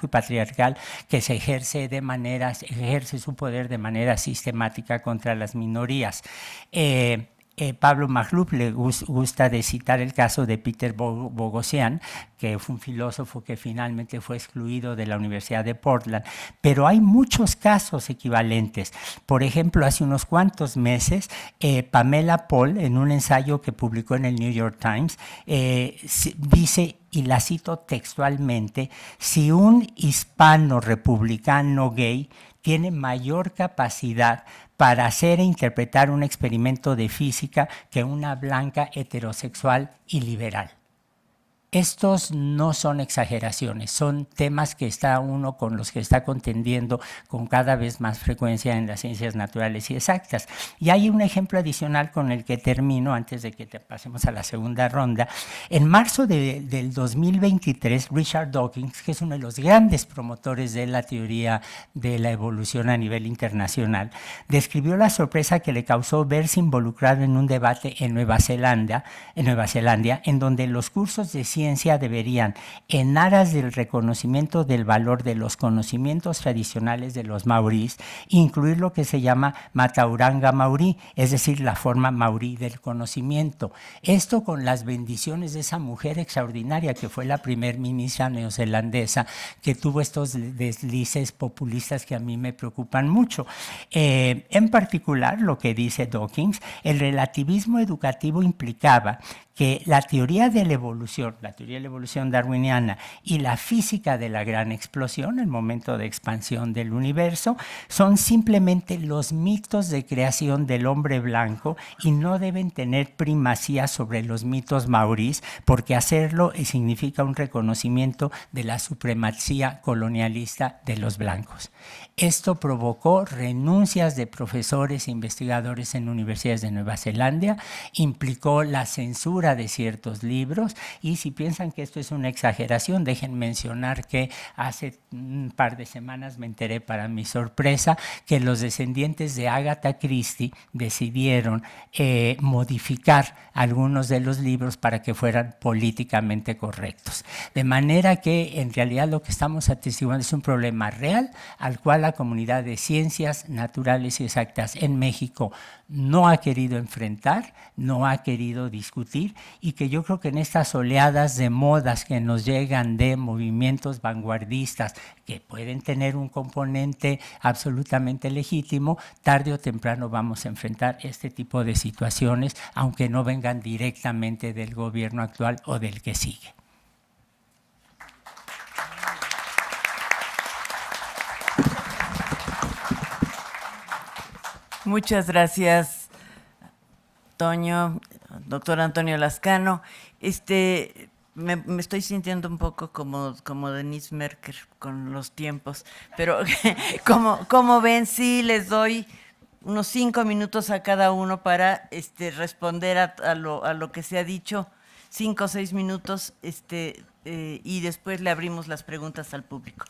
y patriarcal que se ejerce su poder de manera sistemática contra las minorías. Pablo Magluf le gusta de citar el caso de Peter Boghossian, que fue un filósofo que finalmente fue excluido de la Universidad de Portland, pero hay muchos casos equivalentes. Por ejemplo, hace unos cuantos meses, Pamela Paul, en un ensayo que publicó en el New York Times, dice, y la cito textualmente, si un hispano republicano gay tiene mayor capacidad para hacer e interpretar un experimento de física que una blanca heterosexual y liberal. Estos no son exageraciones, son temas que está uno con los que está contendiendo con cada vez más frecuencia en las ciencias naturales y exactas. Y hay un ejemplo adicional con el que termino antes de que pasemos a la segunda ronda. En marzo del 2023, Richard Dawkins, que es uno de los grandes promotores de la teoría de la evolución a nivel internacional, describió la sorpresa que le causó verse involucrado en un debate en Nueva Zelanda, en donde los cursos de ciencia deberían, en aras del reconocimiento del valor de los conocimientos tradicionales de los maorís, incluir lo que se llama Matauranga Maorí, es decir, la forma maorí del conocimiento. Esto con las bendiciones de esa mujer extraordinaria que fue la primer ministra neozelandesa, que tuvo estos deslices populistas que a mí me preocupan mucho. En particular, lo que dice Dawkins, el relativismo educativo implicaba que la teoría de la evolución darwiniana y la física de la gran explosión, el momento de expansión del universo, son simplemente los mitos de creación del hombre blanco y no deben tener primacía sobre los mitos maorís, porque hacerlo significa un reconocimiento de la supremacía colonialista de los blancos. Esto provocó renuncias de profesores e investigadores en universidades de Nueva Zelanda, implicó la censura de ciertos libros, y si piensan que esto es una exageración, dejen mencionar que hace un par de semanas me enteré, para mi sorpresa, que los descendientes de Agatha Christie decidieron modificar algunos de los libros para que fueran políticamente correctos. De manera que en realidad lo que estamos atestiguando es un problema real al cual la comunidad de ciencias naturales y exactas en México no ha querido enfrentar, no ha querido discutir, y que yo creo que en estas oleadas de modas que nos llegan de movimientos vanguardistas que pueden tener un componente absolutamente legítimo, tarde o temprano vamos a enfrentar este tipo de situaciones, aunque no vengan directamente del gobierno actual o del que sigue. Muchas gracias, Toño, doctor Antonio Lascano. Me estoy sintiendo un poco como Denise Merker con los tiempos, pero como ven, sí les doy unos 5 minutos a cada uno para responder a lo que se ha dicho, 5 o 6 minutos, y después le abrimos las preguntas al público.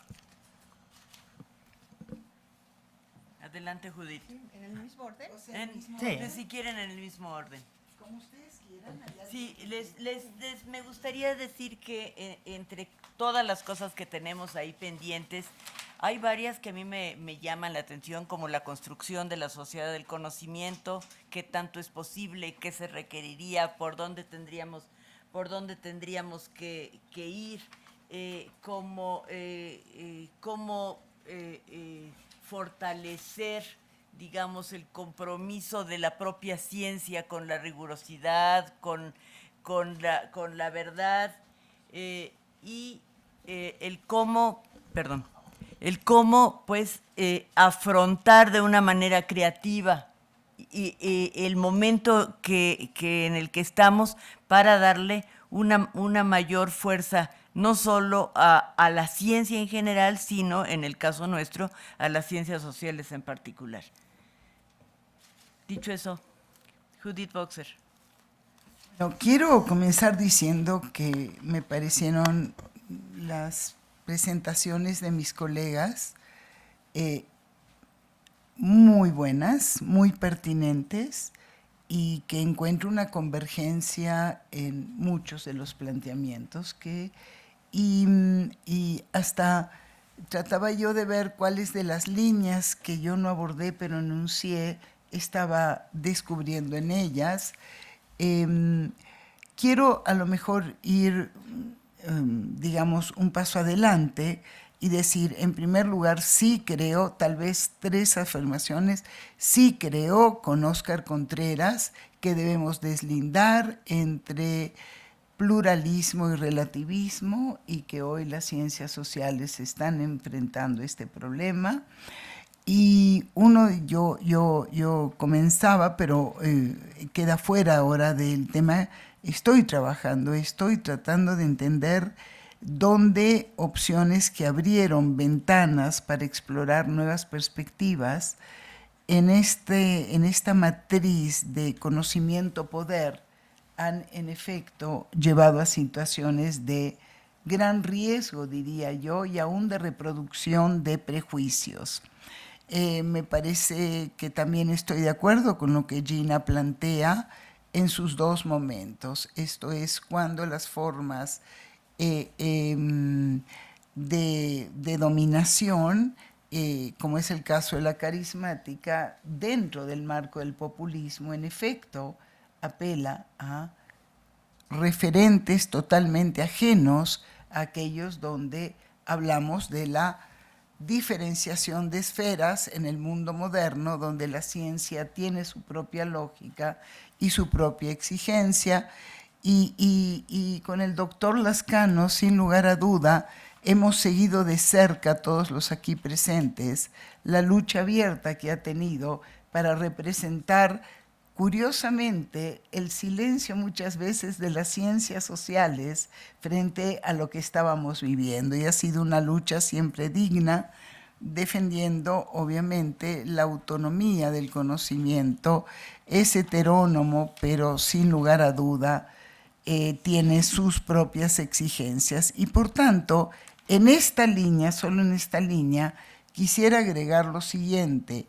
Adelante, Judith. ¿En el mismo orden? Si quieren en el mismo orden. Como ustedes quieran. Sí, me gustaría decir que entre todas las cosas que tenemos ahí pendientes, hay varias que a mí me llaman la atención, como la construcción de la sociedad del conocimiento, qué tanto es posible, qué se requeriría, por dónde tendríamos que ir. cómo fortalecer, digamos, el compromiso de la propia ciencia con la rigurosidad, con la verdad, y el cómo, pues, afrontar de una manera creativa y el momento en el que estamos para darle una mayor fuerza, no solo a la ciencia en general, sino, en el caso nuestro, a las ciencias sociales en particular. Dicho eso, Judith Boxer. No, quiero comenzar diciendo que me parecieron las presentaciones de mis colegas muy buenas, muy pertinentes, y que encuentro una convergencia en muchos de los planteamientos y hasta trataba yo de ver cuáles de las líneas que yo no abordé pero enuncié estaba descubriendo en ellas. Quiero a lo mejor ir, digamos, un paso adelante y decir, en primer lugar, sí creo, tal vez 3 afirmaciones, sí creo con Óscar Contreras que debemos deslindar entre pluralismo y relativismo y que hoy las ciencias sociales están enfrentando este problema. Y yo comenzaba, pero queda fuera ahora del tema. Estoy tratando de entender dónde opciones que abrieron ventanas para explorar nuevas perspectivas en esta matriz de conocimiento-poder han en efecto llevado a situaciones de gran riesgo, diría yo, y aún de reproducción de prejuicios. Me parece que también estoy de acuerdo con lo que Gina plantea en sus 2 momentos. Esto es cuando las formas de dominación, como es el caso de la carismática, dentro del marco del populismo, en efecto, apela a referentes totalmente ajenos a aquellos donde hablamos de la diferenciación de esferas en el mundo moderno, donde la ciencia tiene su propia lógica y su propia exigencia. Y con el doctor Lascano, sin lugar a duda, hemos seguido de cerca, todos los aquí presentes, la lucha abierta que ha tenido para representar, curiosamente, el silencio muchas veces de las ciencias sociales frente a lo que estábamos viviendo. Y ha sido una lucha siempre digna, defendiendo obviamente la autonomía del conocimiento. Es heterónomo, pero sin lugar a duda tiene sus propias exigencias. Y por tanto, en esta línea, solo en esta línea, quisiera agregar lo siguiente.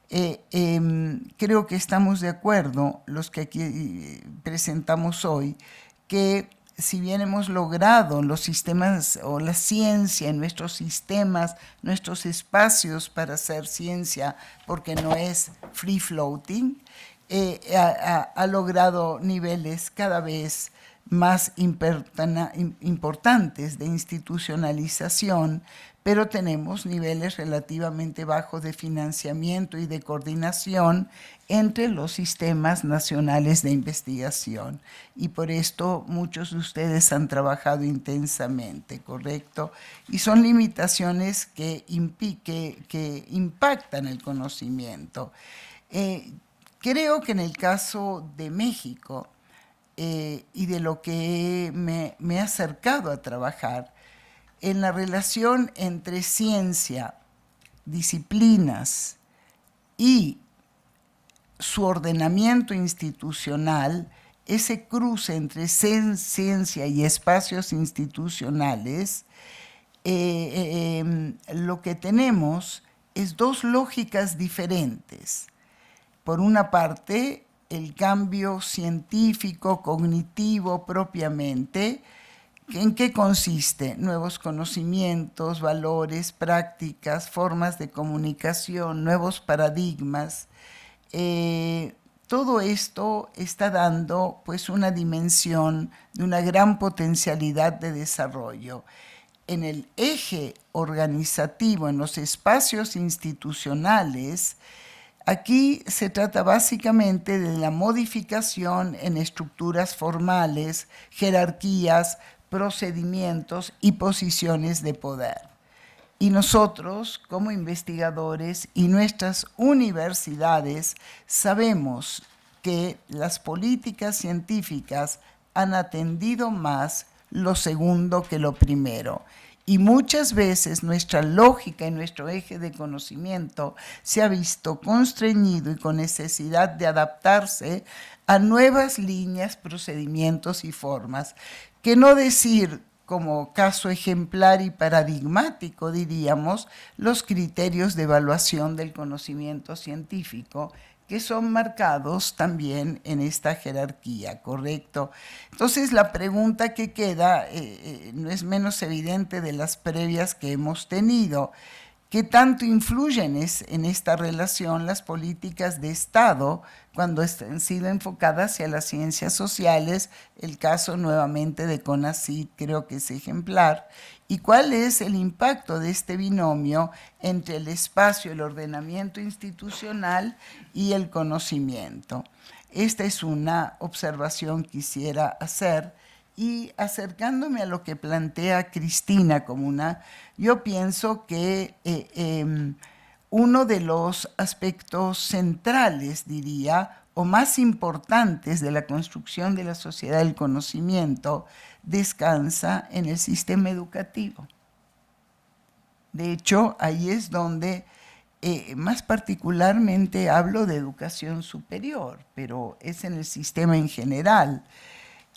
Creo que estamos de acuerdo, los que aquí presentamos hoy, que si bien hemos logrado los sistemas o la ciencia en nuestros sistemas, nuestros espacios para hacer ciencia, porque no es free floating, ha logrado niveles cada vez más importantes de institucionalización, pero tenemos niveles relativamente bajos de financiamiento y de coordinación entre los sistemas nacionales de investigación. Y por esto muchos de ustedes han trabajado intensamente, ¿correcto? Y son limitaciones que impactan el conocimiento. Creo que en el caso de México, y de lo que me he acercado a trabajar, en la relación entre ciencia, disciplinas y su ordenamiento institucional, ese cruce entre ciencia y espacios institucionales, lo que tenemos es 2 lógicas diferentes. Por una parte, el cambio científico, cognitivo propiamente. ¿En qué consiste? Nuevos conocimientos, valores, prácticas, formas de comunicación, nuevos paradigmas. Todo esto está dando pues una dimensión de una gran potencialidad de desarrollo. en el eje organizativo, en los espacios institucionales, aquí se trata básicamente de la modificación en estructuras formales, jerarquías, procedimientos y posiciones de poder. Y nosotros, como investigadores y nuestras universidades, sabemos que las políticas científicas han atendido más lo segundo que lo primero. Y muchas veces nuestra lógica y nuestro eje de conocimiento se ha visto constreñido y con necesidad de adaptarse a nuevas líneas, procedimientos y formas, que no decir como caso ejemplar y paradigmático, diríamos, los criterios de evaluación del conocimiento científico, que son marcados también en esta jerarquía, ¿correcto? Entonces, la pregunta que queda no es menos evidente de las previas que hemos tenido. ¿Qué tanto influyen en esta relación las políticas de Estado cuando han sido enfocadas hacia las ciencias sociales? El caso nuevamente de CONACYT creo que es ejemplar. ¿Y cuál es el impacto de este binomio entre el espacio, el ordenamiento institucional y el conocimiento? Esta es una observación que quisiera hacer. Y acercándome a lo que plantea Cristina yo pienso que uno de los aspectos centrales, diría, o más importantes de la construcción de la sociedad del conocimiento, descansa en el sistema educativo. De hecho, ahí es donde más particularmente hablo de educación superior, pero es en el sistema en general.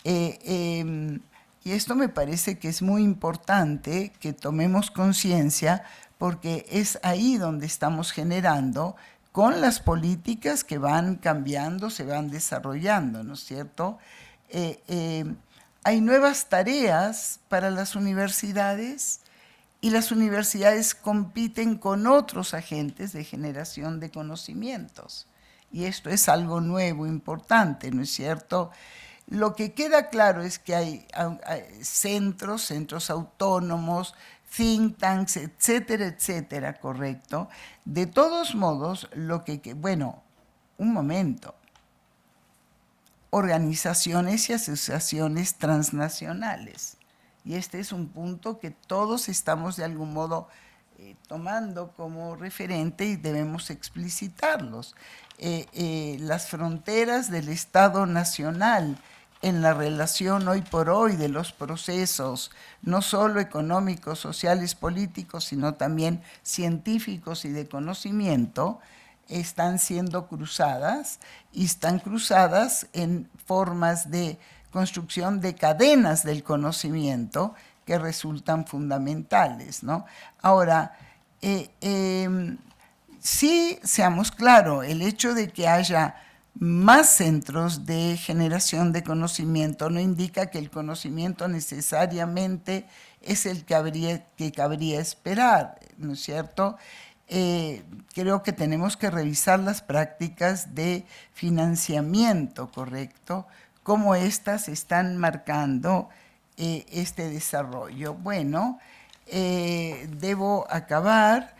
Y esto me parece que es muy importante que tomemos conciencia, porque es ahí donde estamos generando, con las políticas que van cambiando, se van desarrollando, ¿no es cierto? Hay nuevas tareas para las universidades y las universidades compiten con otros agentes de generación de conocimientos. Y esto es algo nuevo, importante, ¿no es cierto? Lo que queda claro es que hay centros autónomos, think tanks, etcétera, etcétera, ¿correcto? De todos modos, un momento. Organizaciones y asociaciones transnacionales. Y este es un punto que todos estamos de algún modo tomando como referente y debemos explicitarlos. Las fronteras del Estado Nacional en la relación hoy por hoy de los procesos, no solo económicos, sociales, políticos, sino también científicos y de conocimiento, están siendo cruzadas y están cruzadas en formas de construcción de cadenas del conocimiento que resultan fundamentales, ¿no? Ahora, sí, seamos claros, el hecho de que haya más centros de generación de conocimiento no indica que el conocimiento necesariamente es el que cabría esperar, ¿no es cierto? Creo que tenemos que revisar las prácticas de financiamiento, ¿correcto? Cómo éstas están marcando este desarrollo. Bueno, debo acabar.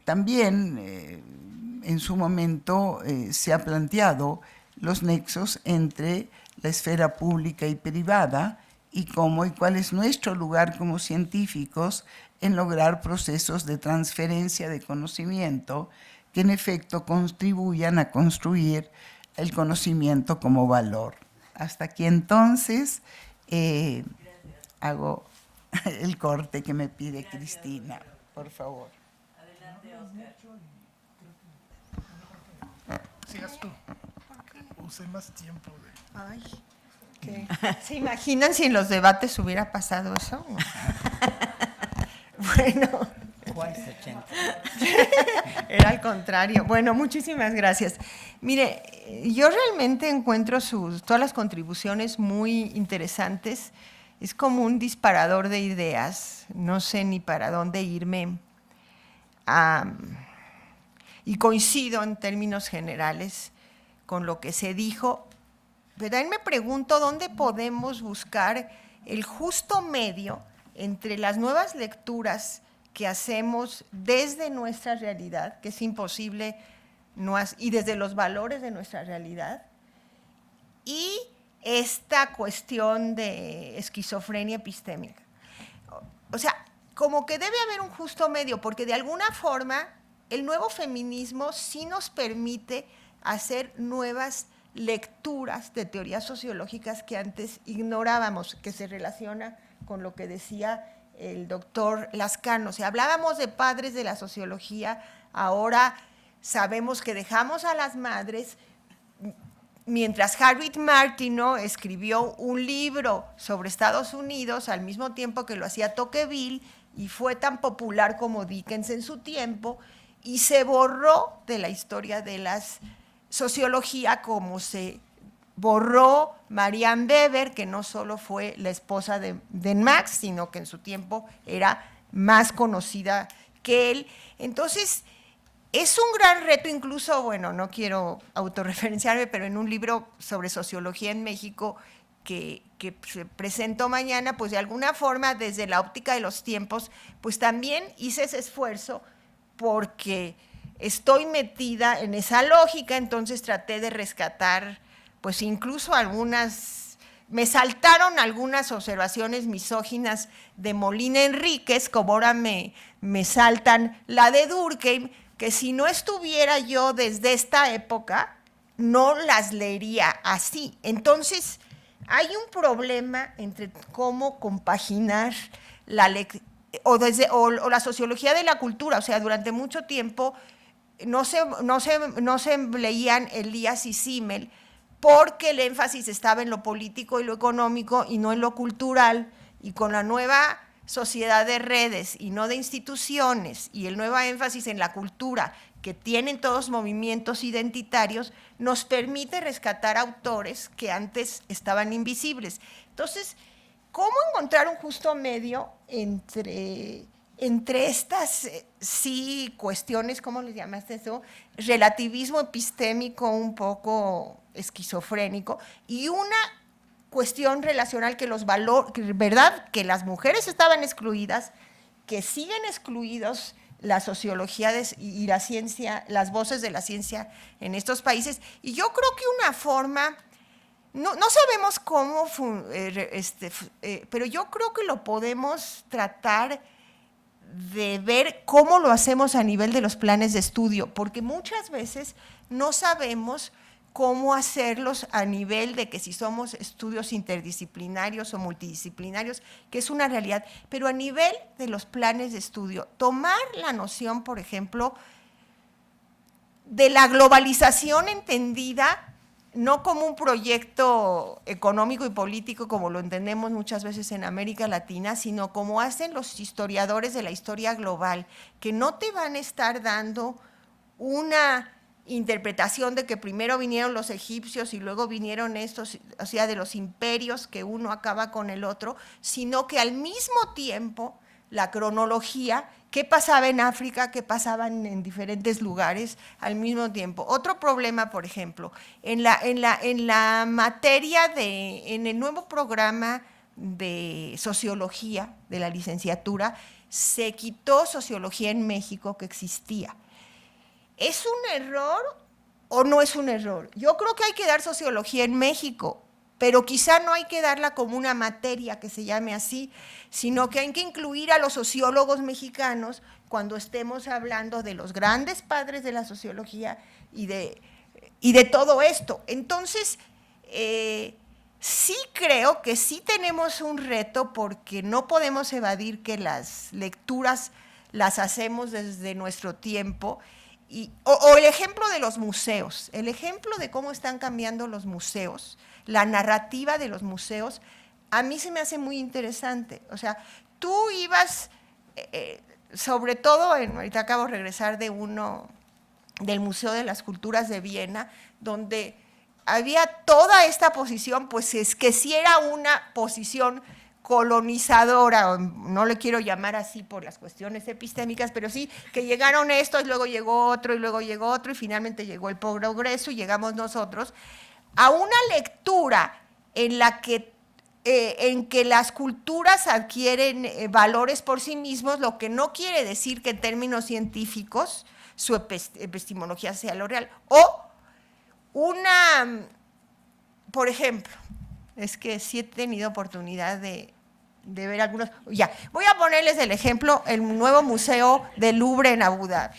También en su momento se ha planteado los nexos entre la esfera pública y privada y cómo y cuál es nuestro lugar como científicos en lograr procesos de transferencia de conocimiento que en efecto contribuyan a construir el conocimiento como valor. Hasta aquí entonces hago el corte que me pide Cristina, por favor. Adelante, Oscar. Sigas tú. Usé más tiempo. Ay, ¿qué? ¿Se imaginan si en los debates hubiera pasado eso? Bueno. ¿Cuál es 80? Era al contrario. Bueno, muchísimas gracias. Mire, yo realmente encuentro todas las contribuciones muy interesantes. Es como un disparador de ideas. No sé ni para dónde irme. Y coincido en términos generales con lo que se dijo. Pero ahí me pregunto dónde podemos buscar el justo medio entre las nuevas lecturas que hacemos desde nuestra realidad, que es imposible, y desde los valores de nuestra realidad, y esta cuestión de esquizofrenia epistémica. O sea, como que debe haber un justo medio, porque de alguna forma el nuevo feminismo sí nos permite hacer nuevas lecturas de teorías sociológicas que antes ignorábamos, que se relaciona con lo que decía el doctor Lascano. O sea, hablábamos de padres de la sociología, ahora sabemos que dejamos a las madres, mientras Harriet Martineau escribió un libro sobre Estados Unidos al mismo tiempo que lo hacía Tocqueville y fue tan popular como Dickens en su tiempo, y se borró de la historia de la sociología como se borró Marianne Weber, que no solo fue la esposa de Max, sino que en su tiempo era más conocida que él. Entonces, es un gran reto, incluso, bueno, no quiero autorreferenciarme, pero en un libro sobre sociología en México que se presentó mañana, pues de alguna forma, desde la óptica de los tiempos, pues también hice ese esfuerzo porque estoy metida en esa lógica, entonces traté de rescatar, pues incluso me saltaron algunas observaciones misóginas de Molina Enríquez, como ahora me saltan la de Durkheim, que si no estuviera yo desde esta época, no las leería así. Entonces, hay un problema entre cómo compaginar la la sociología de la cultura. O sea, durante mucho tiempo no se leían Elías y Simmel porque el énfasis estaba en lo político y lo económico y no en lo cultural, y con la nueva sociedad de redes y no de instituciones y el nuevo énfasis en la cultura que tienen todos movimientos identitarios, nos permite rescatar autores que antes estaban invisibles. Entonces, ¿cómo encontrar un justo medio entre estas sí cuestiones, ¿cómo les llamaste eso? Relativismo epistémico un poco esquizofrénico y una cuestión relacional que los valores, ¿verdad? Que las mujeres estaban excluidas, que siguen excluidos la sociología y la ciencia, las voces de la ciencia en estos países. Y yo creo que una forma, no sabemos cómo, pero yo creo que lo podemos tratar de ver cómo lo hacemos a nivel de los planes de estudio, porque muchas veces no sabemos cómo hacerlos a nivel de que si somos estudios interdisciplinarios o multidisciplinarios, que es una realidad, pero a nivel de los planes de estudio, tomar la noción, por ejemplo, de la globalización entendida no como un proyecto económico y político como lo entendemos muchas veces en América Latina, sino como hacen los historiadores de la historia global, que no te van a estar dando una interpretación de que primero vinieron los egipcios y luego vinieron estos, o sea, de los imperios, que uno acaba con el otro, sino que al mismo tiempo la cronología, qué pasaba en África, qué pasaba en diferentes lugares al mismo tiempo. Otro problema, por ejemplo, en la materia en el nuevo programa de sociología de la licenciatura, se quitó sociología en México que existía. ¿Es un error o no es un error? Yo creo que hay que dar sociología en México, pero quizá no hay que darla como una materia que se llame así, sino que hay que incluir a los sociólogos mexicanos cuando estemos hablando de los grandes padres de la sociología y de todo esto. Entonces, sí creo que sí tenemos un reto, porque no podemos evadir que las lecturas las hacemos desde nuestro tiempo. O el ejemplo de los museos, el ejemplo de cómo están cambiando los museos, la narrativa de los museos, a mí se me hace muy interesante. O sea, tú ibas, sobre todo, ahorita acabo de regresar del Museo de las Culturas de Viena, donde había toda esta posición, pues es que sí era una posición colonizadora, no le quiero llamar así por las cuestiones epistémicas, pero sí que llegaron estos, luego llegó otro, y luego llegó otro, y finalmente llegó el progreso y llegamos nosotros a una lectura en la que en que las culturas adquieren valores por sí mismos, lo que no quiere decir que en términos científicos su epistemología sea lo real. O por ejemplo, es que sí he tenido oportunidad de ver algunos. Ya, voy a ponerles el ejemplo, el nuevo museo del Louvre en Abu Dhabi.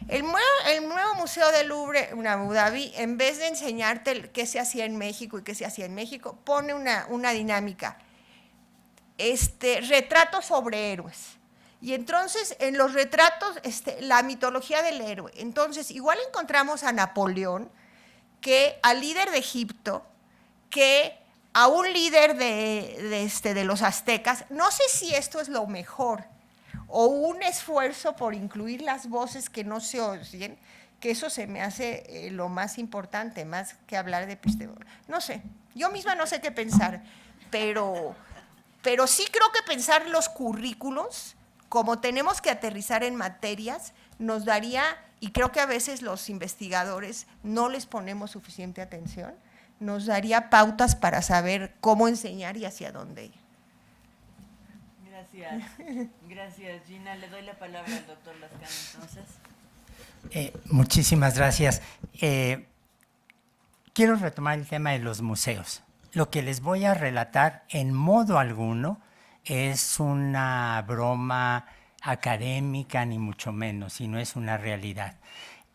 El nuevo museo del Louvre en Abu Dhabi, en vez de enseñarte qué se hacía en México y qué se hacía en México, pone una dinámica. Retratos sobre héroes. Y entonces, en los retratos, la mitología del héroe. Entonces, igual encontramos a Napoleón, que al líder de Egipto, que a un líder de los aztecas. No sé si esto es lo mejor, o un esfuerzo por incluir las voces que no se oyen, que eso se me hace lo más importante, más que hablar de epistemología. No sé, yo misma no sé qué pensar, pero sí creo que pensar los currículos, como tenemos que aterrizar en materias, nos daría, y creo que a veces los investigadores no les ponemos suficiente atención, nos daría pautas para saber cómo enseñar y hacia dónde ir. Gracias, Gina. Le doy la palabra al doctor Lascano, entonces. Muchísimas gracias. Quiero retomar el tema de los museos. Lo que les voy a relatar en modo alguno es una broma académica, ni mucho menos, sino es una realidad.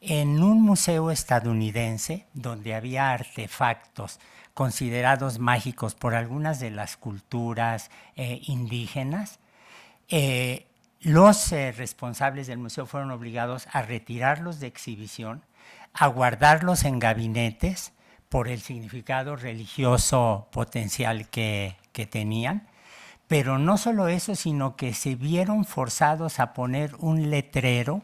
En un museo estadounidense, donde había artefactos considerados mágicos por algunas de las culturas indígenas, los responsables del museo fueron obligados a retirarlos de exhibición, a guardarlos en gabinetes por el significado religioso potencial que tenían. Pero no solo eso, sino que se vieron forzados a poner un letrero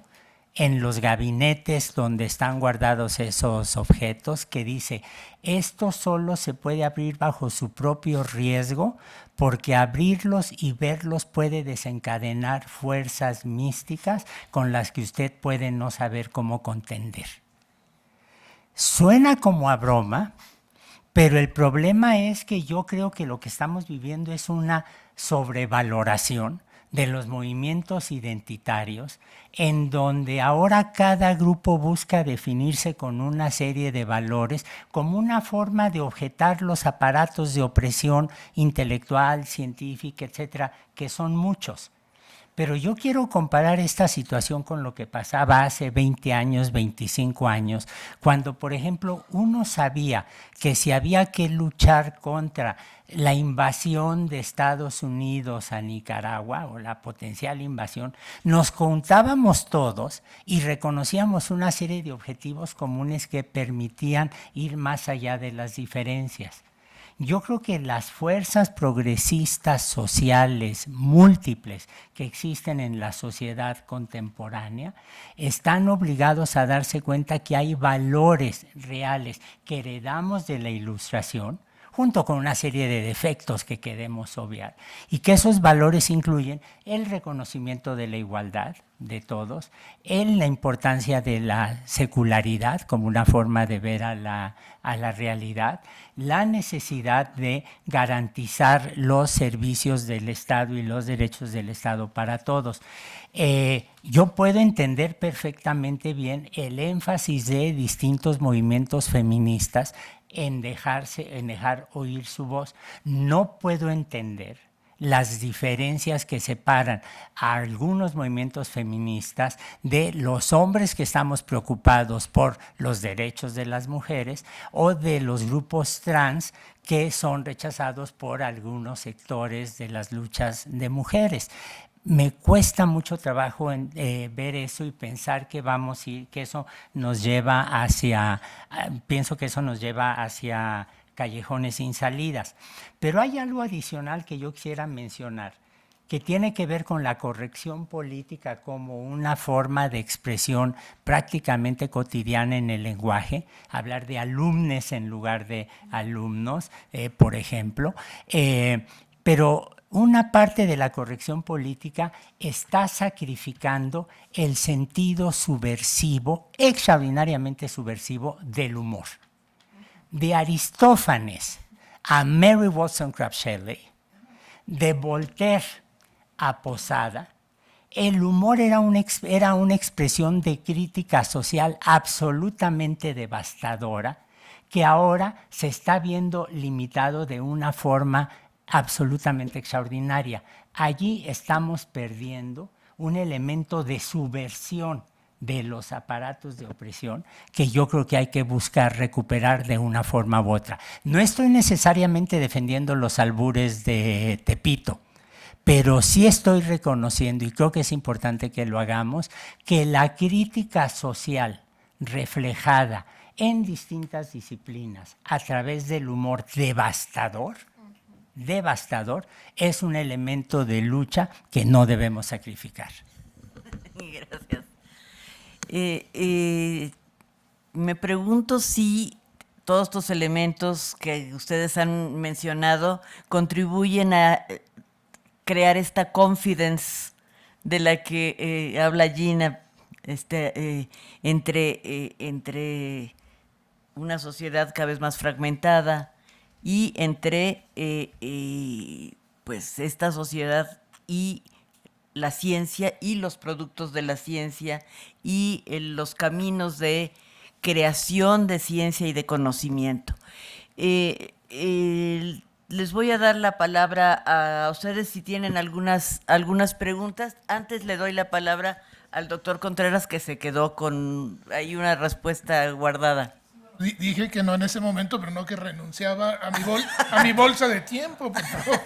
en los gabinetes donde están guardados esos objetos que dice: esto solo se puede abrir bajo su propio riesgo, porque abrirlos y verlos puede desencadenar fuerzas místicas con las que usted puede no saber cómo contender. Suena como a broma, pero el problema es que yo creo que lo que estamos viviendo es una sobrevaloración de los movimientos identitarios, en donde ahora cada grupo busca definirse con una serie de valores como una forma de objetar los aparatos de opresión intelectual, científica, etcétera, que son muchos. Pero yo quiero comparar esta situación con lo que pasaba hace 20 años, 25 años, cuando, por ejemplo, uno sabía que si había que luchar contra la invasión de Estados Unidos a Nicaragua, o la potencial invasión, nos juntábamos todos y reconocíamos una serie de objetivos comunes que permitían ir más allá de las diferencias. Yo creo que las fuerzas progresistas sociales múltiples que existen en la sociedad contemporánea están obligados a darse cuenta que hay valores reales que heredamos de la Ilustración, junto con una serie de defectos que queremos obviar, y que esos valores incluyen el reconocimiento de la igualdad de todos, la importancia de la secularidad como una forma de ver a la realidad, la necesidad de garantizar los servicios del Estado y los derechos del Estado para todos. Yo puedo entender perfectamente bien el énfasis de distintos movimientos feministas en dejar oír su voz. No puedo entender las diferencias que separan a algunos movimientos feministas de los hombres que estamos preocupados por los derechos de las mujeres, o de los grupos trans que son rechazados por algunos sectores de las luchas de mujeres. Me cuesta mucho trabajo ver eso y pensar que eso nos lleva pienso que eso nos lleva hacia callejones sin salidas. Pero hay algo adicional que yo quisiera mencionar, que tiene que ver con la corrección política como una forma de expresión prácticamente cotidiana en el lenguaje, hablar de alumnes en lugar de alumnos, por ejemplo, pero una parte de la corrección política está sacrificando el sentido subversivo, extraordinariamente subversivo, del humor. De Aristófanes a Mary Wollstonecraft Shelley, de Voltaire a Posada, el humor era una expresión de crítica social absolutamente devastadora, que ahora se está viendo limitado de una forma absolutamente extraordinaria. Allí estamos perdiendo un elemento de subversión de los aparatos de opresión que yo creo que hay que buscar recuperar de una forma u otra. No estoy necesariamente defendiendo los albures de Tepito, pero sí estoy reconociendo, y creo que es importante que lo hagamos, que la crítica social reflejada en distintas disciplinas a través del humor devastador, es un elemento de lucha que no debemos sacrificar. Gracias. Me pregunto si todos estos elementos que ustedes han mencionado contribuyen a crear esta confidence de la que habla Gina, entre una sociedad cada vez más fragmentada y entre pues esta sociedad y la ciencia y los productos de la ciencia y los caminos de creación de ciencia y de conocimiento. Les voy a dar la palabra a ustedes si tienen algunas preguntas. Antes le doy la palabra al doctor Contreras, que se quedó con ahí una respuesta guardada. Dije que no en ese momento, pero no que renunciaba a mi bolsa de tiempo, por favor.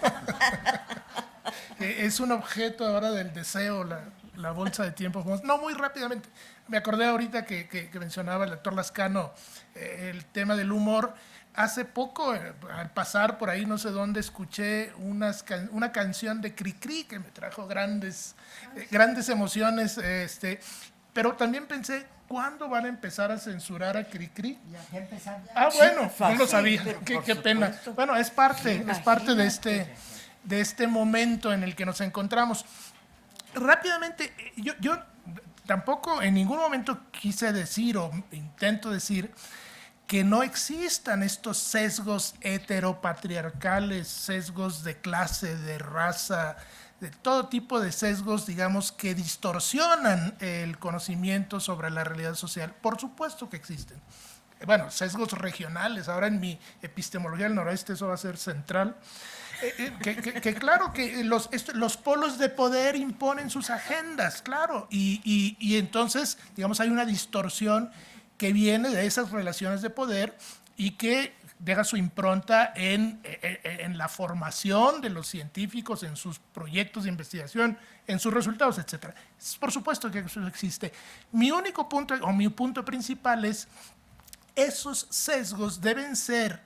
Es un objeto ahora del deseo, la bolsa de tiempo. No, muy rápidamente. Me acordé ahorita que mencionaba el doctor Lascano el tema del humor. Hace poco, al pasar por ahí, no sé dónde, escuché una canción de Cricri que me trajo grandes emociones. Pero también pensé, ¿cuándo van a empezar a censurar a Cricri? Ya empezaron. Ah, bueno, Sí, no lo sabía. pero Qué pena. Bueno, es parte de este momento en el que nos encontramos. Rápidamente, yo tampoco en ningún momento quise decir o intento decir que no existan estos sesgos heteropatriarcales, sesgos de clase, de raza, de todo tipo de sesgos, digamos, que distorsionan el conocimiento sobre la realidad social. Por supuesto que existen. Bueno, sesgos regionales, ahora en mi epistemología del noroeste eso va a ser central. Que claro que los polos de poder imponen sus agendas, claro, y entonces, digamos, hay una distorsión que viene de esas relaciones de poder y que deja su impronta en la formación de los científicos, en sus proyectos de investigación, en sus resultados, etc. Por supuesto que eso existe. Mi único punto, o mi punto principal es, esos sesgos deben ser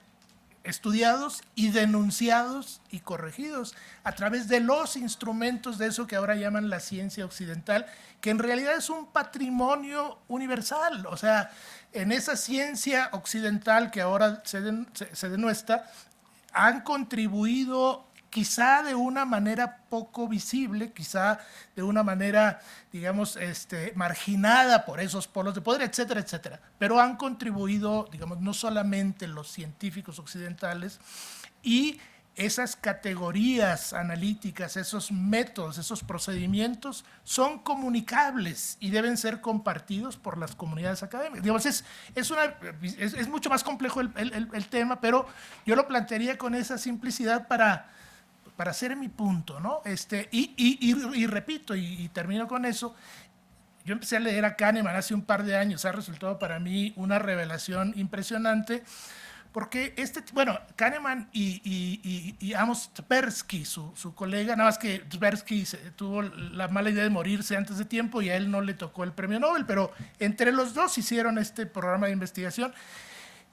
estudiados y denunciados y corregidos a través de los instrumentos de eso que ahora llaman la ciencia occidental, que en realidad es un patrimonio universal. O sea, en esa ciencia occidental que ahora se denuestra, han contribuido quizá de una manera poco visible, quizá de una manera, digamos, marginada por esos polos de poder, etcétera, etcétera. Pero han contribuido, digamos, no solamente los científicos occidentales, y esas categorías analíticas, esos métodos, esos procedimientos son comunicables y deben ser compartidos por las comunidades académicas. Digamos, es mucho más complejo el tema, pero yo lo plantearía con esa simplicidad para hacer mi punto, ¿no? Y repito, y termino con eso, yo empecé a leer a Kahneman hace un par de años, ha resultado para mí una revelación impresionante, porque Kahneman y Amos Tversky, su colega, nada más que Tversky tuvo la mala idea de morirse antes de tiempo y a él no le tocó el premio Nobel, pero entre los dos hicieron este programa de investigación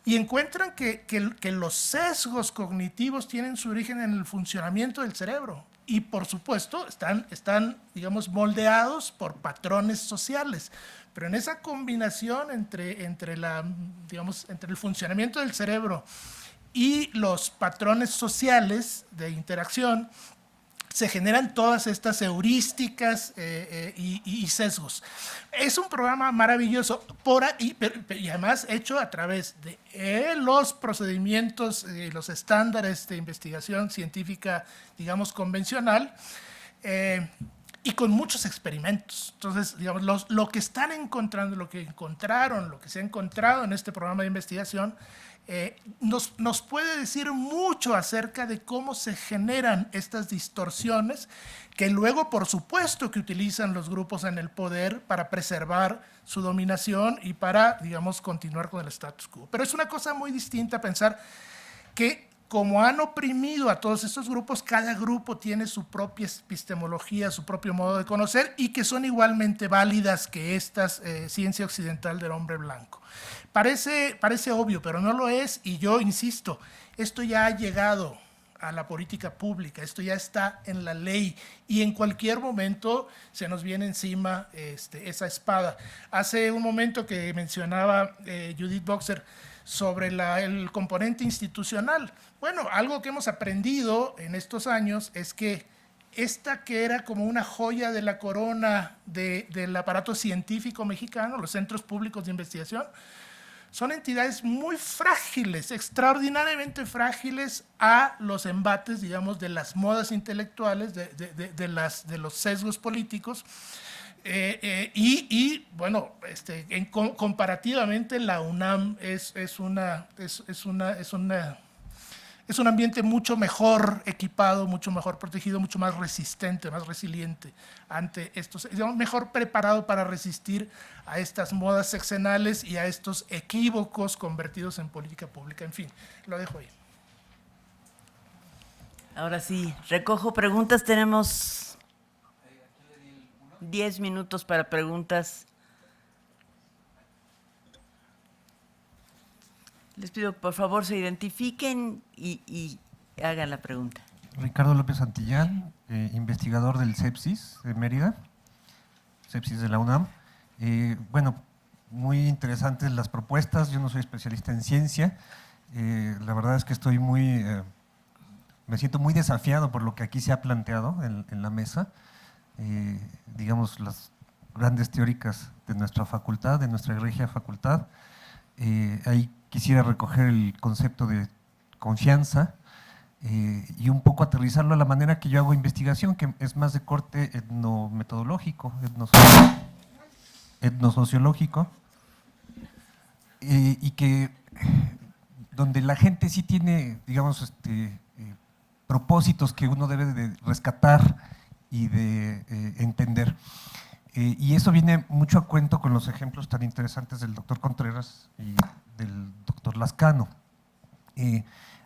y encuentran que los sesgos cognitivos tienen su origen en el funcionamiento del cerebro y, por supuesto, están, digamos, moldeados por patrones sociales. Pero en esa combinación entre el funcionamiento del cerebro y los patrones sociales de interacción, se generan todas estas heurísticas y sesgos. Es un programa maravilloso y además hecho a través de los procedimientos, los estándares de investigación científica, digamos, convencional, y con muchos experimentos. Entonces, digamos, lo que están encontrando, lo que se ha encontrado en este programa de investigación, nos puede decir mucho acerca de cómo se generan estas distorsiones que luego, por supuesto, que utilizan los grupos en el poder para preservar su dominación y para, digamos, continuar con el status quo. Pero es una cosa muy distinta pensar que, como han oprimido a todos estos grupos, cada grupo tiene su propia epistemología, su propio modo de conocer, y que son igualmente válidas que esta ciencia occidental del hombre blanco. Parece obvio, pero no lo es, y yo insisto, esto ya ha llegado a la política pública, esto ya está en la ley, y en cualquier momento se nos viene encima esa espada. Hace un momento que mencionaba Judith Boxer sobre el componente institucional. Bueno, algo que hemos aprendido en estos años es que esta que era como una joya de la corona del aparato científico mexicano, los centros públicos de investigación, son entidades muy frágiles, extraordinariamente frágiles a los embates, digamos, de las modas intelectuales, de los sesgos políticos. Bueno, comparativamente la UNAM es un ambiente mucho mejor equipado, mucho mejor protegido, mucho más resistente, más resiliente ante estos, digamos, mejor preparado para resistir a estas modas sexenales y a estos equívocos convertidos en política pública. En fin, lo dejo ahí. Ahora sí, recojo preguntas. Tenemos 10 minutos para preguntas. Les pido, por favor, se identifiquen y hagan la pregunta. Ricardo López Santillán, investigador del CEPSIS de Mérida, CEPSIS de la UNAM. Bueno, muy interesantes las propuestas. Yo no soy especialista en ciencia. La verdad es que me siento muy desafiado por lo que aquí se ha planteado en la mesa. Digamos, las grandes teóricas de nuestra facultad, de nuestra regia facultad. Ahí quisiera recoger el concepto de confianza y un poco aterrizarlo a la manera que yo hago investigación, que es más de corte etnometodológico, etnosociológico, y que donde la gente sí tiene, digamos, propósitos que uno debe de rescatar y de entender. Y eso viene mucho a cuento con los ejemplos tan interesantes del doctor Contreras y del doctor Lascano.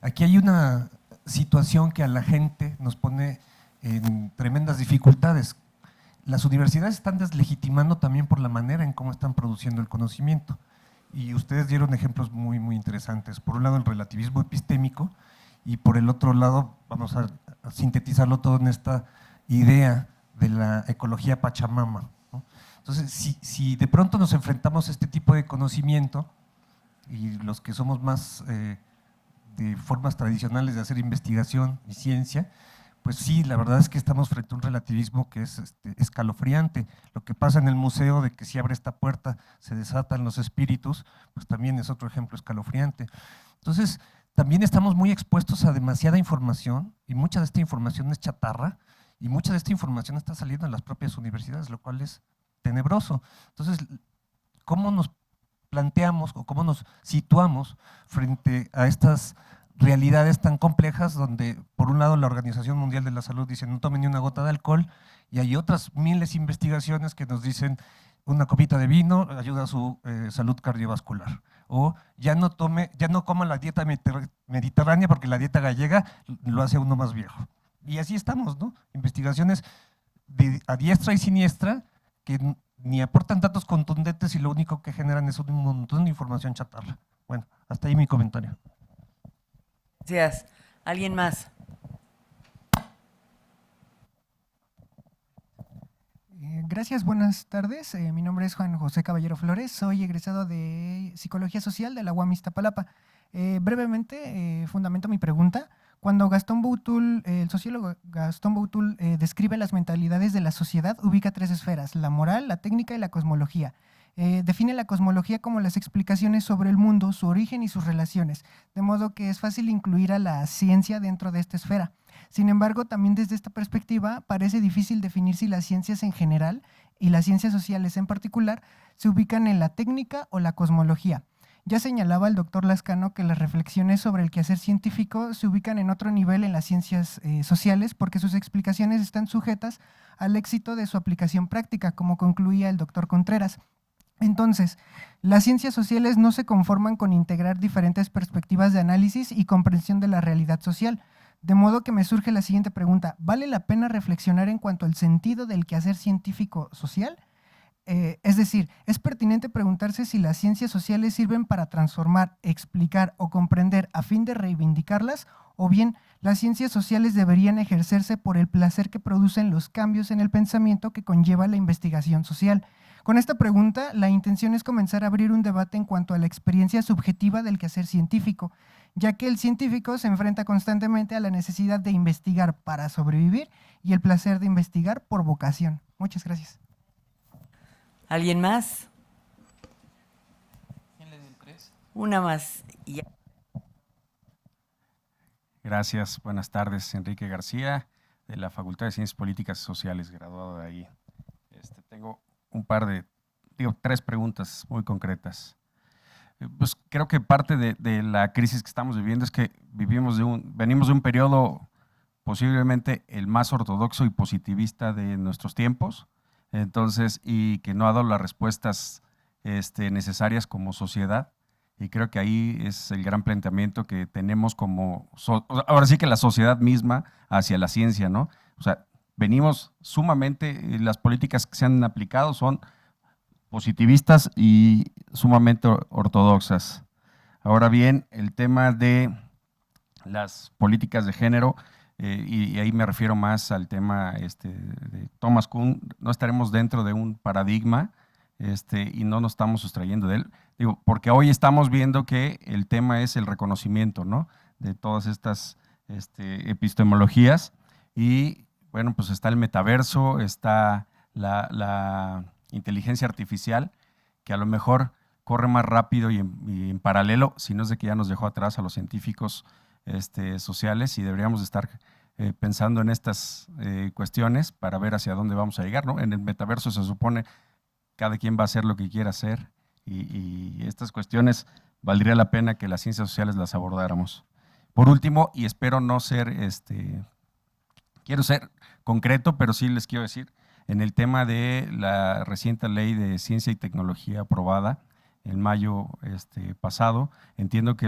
Aquí hay una situación que a la gente nos pone en tremendas dificultades. Las universidades están deslegitimando también por la manera en cómo están produciendo el conocimiento. Y ustedes dieron ejemplos muy, muy interesantes. Por un lado, el relativismo epistémico, y por el otro lado, vamos a sintetizarlo todo en esta idea de la ecología Pachamama, ¿no? Entonces, si de pronto nos enfrentamos a este tipo de conocimiento, y los que somos más de formas tradicionales de hacer investigación y ciencia, pues sí, la verdad es que estamos frente a un relativismo que es escalofriante. Lo que pasa en el museo de que si abre esta puerta se desatan los espíritus, pues también es otro ejemplo escalofriante. Entonces, también estamos muy expuestos a demasiada información, y mucha de esta información es chatarra, y mucha de esta información está saliendo en las propias universidades, lo cual es tenebroso. Entonces, ¿cómo nos planteamos o cómo nos situamos frente a estas realidades tan complejas donde, por un lado, la Organización Mundial de la Salud dice no tomen ni una gota de alcohol, y hay otras miles de investigaciones que nos dicen una copita de vino ayuda a su salud cardiovascular, o ya no coma la dieta mediterránea porque la dieta gallega lo hace a uno más viejo? Y así estamos, ¿no? Investigaciones a diestra y siniestra que ni aportan datos contundentes y lo único que generan es un montón de información chatarra. Bueno, hasta ahí mi comentario. Gracias. ¿Alguien más? Gracias, buenas tardes. Mi nombre es Juan José Caballero Flores, soy egresado de Psicología Social de la UAM Iztapalapa. Brevemente, fundamento mi pregunta Cuando el sociólogo Gastón Boutul describe las mentalidades de la sociedad, ubica 3 esferas: la moral, la técnica y la cosmología. Define la cosmología como las explicaciones sobre el mundo, su origen y sus relaciones, de modo que es fácil incluir a la ciencia dentro de esta esfera. Sin embargo, también desde esta perspectiva parece difícil definir si las ciencias en general y las ciencias sociales en particular se ubican en la técnica o la cosmología. Ya señalaba el doctor Lascano que las reflexiones sobre el quehacer científico se ubican en otro nivel en las ciencias sociales porque sus explicaciones están sujetas al éxito de su aplicación práctica, como concluía el doctor Contreras. Entonces, las ciencias sociales no se conforman con integrar diferentes perspectivas de análisis y comprensión de la realidad social, de modo que me surge la siguiente pregunta: ¿vale la pena reflexionar en cuanto al sentido del quehacer científico social? Es decir, ¿es pertinente preguntarse si las ciencias sociales sirven para transformar, explicar o comprender a fin de reivindicarlas? ¿O bien las ciencias sociales deberían ejercerse por el placer que producen los cambios en el pensamiento que conlleva la investigación social? Con esta pregunta, la intención es comenzar a abrir un debate en cuanto a la experiencia subjetiva del quehacer científico, ya que el científico se enfrenta constantemente a la necesidad de investigar para sobrevivir y el placer de investigar por vocación. Muchas gracias. ¿Alguien más? Una más. Y ya. Gracias, buenas tardes. Enrique García, de la Facultad de Ciencias Políticas y Sociales, graduado de ahí. Tengo tres preguntas muy concretas. Pues creo que parte de la crisis que estamos viviendo es que venimos de un periodo posiblemente el más ortodoxo y positivista de nuestros tiempos, entonces, y que no ha dado las respuestas necesarias como sociedad. Y creo que ahí es el gran planteamiento que tenemos ahora sí que la sociedad misma hacia la ciencia, ¿no? O sea, venimos sumamente, las políticas que se han aplicado son positivistas y sumamente ortodoxas. Ahora bien, el tema de las políticas de género, y ahí me refiero más al tema de Thomas Kuhn, no estaremos dentro de un paradigma y no nos estamos sustrayendo de él. Digo, porque hoy estamos viendo que el tema es el reconocimiento, ¿no?, de todas estas epistemologías. Y bueno, pues está el metaverso, está la inteligencia artificial, que a lo mejor corre más rápido y en paralelo, si no es de que ya nos dejó atrás a los científicos sociales, y deberíamos estar pensando en estas cuestiones para ver hacia dónde vamos a llegar, ¿no? En el metaverso se supone cada quien va a hacer lo que quiera hacer, y estas cuestiones valdría la pena que las ciencias sociales las abordáramos. Por último, y espero no ser, quiero ser concreto, pero sí les quiero decir, en el tema de la reciente ley de ciencia y tecnología aprobada en mayo pasado, entiendo que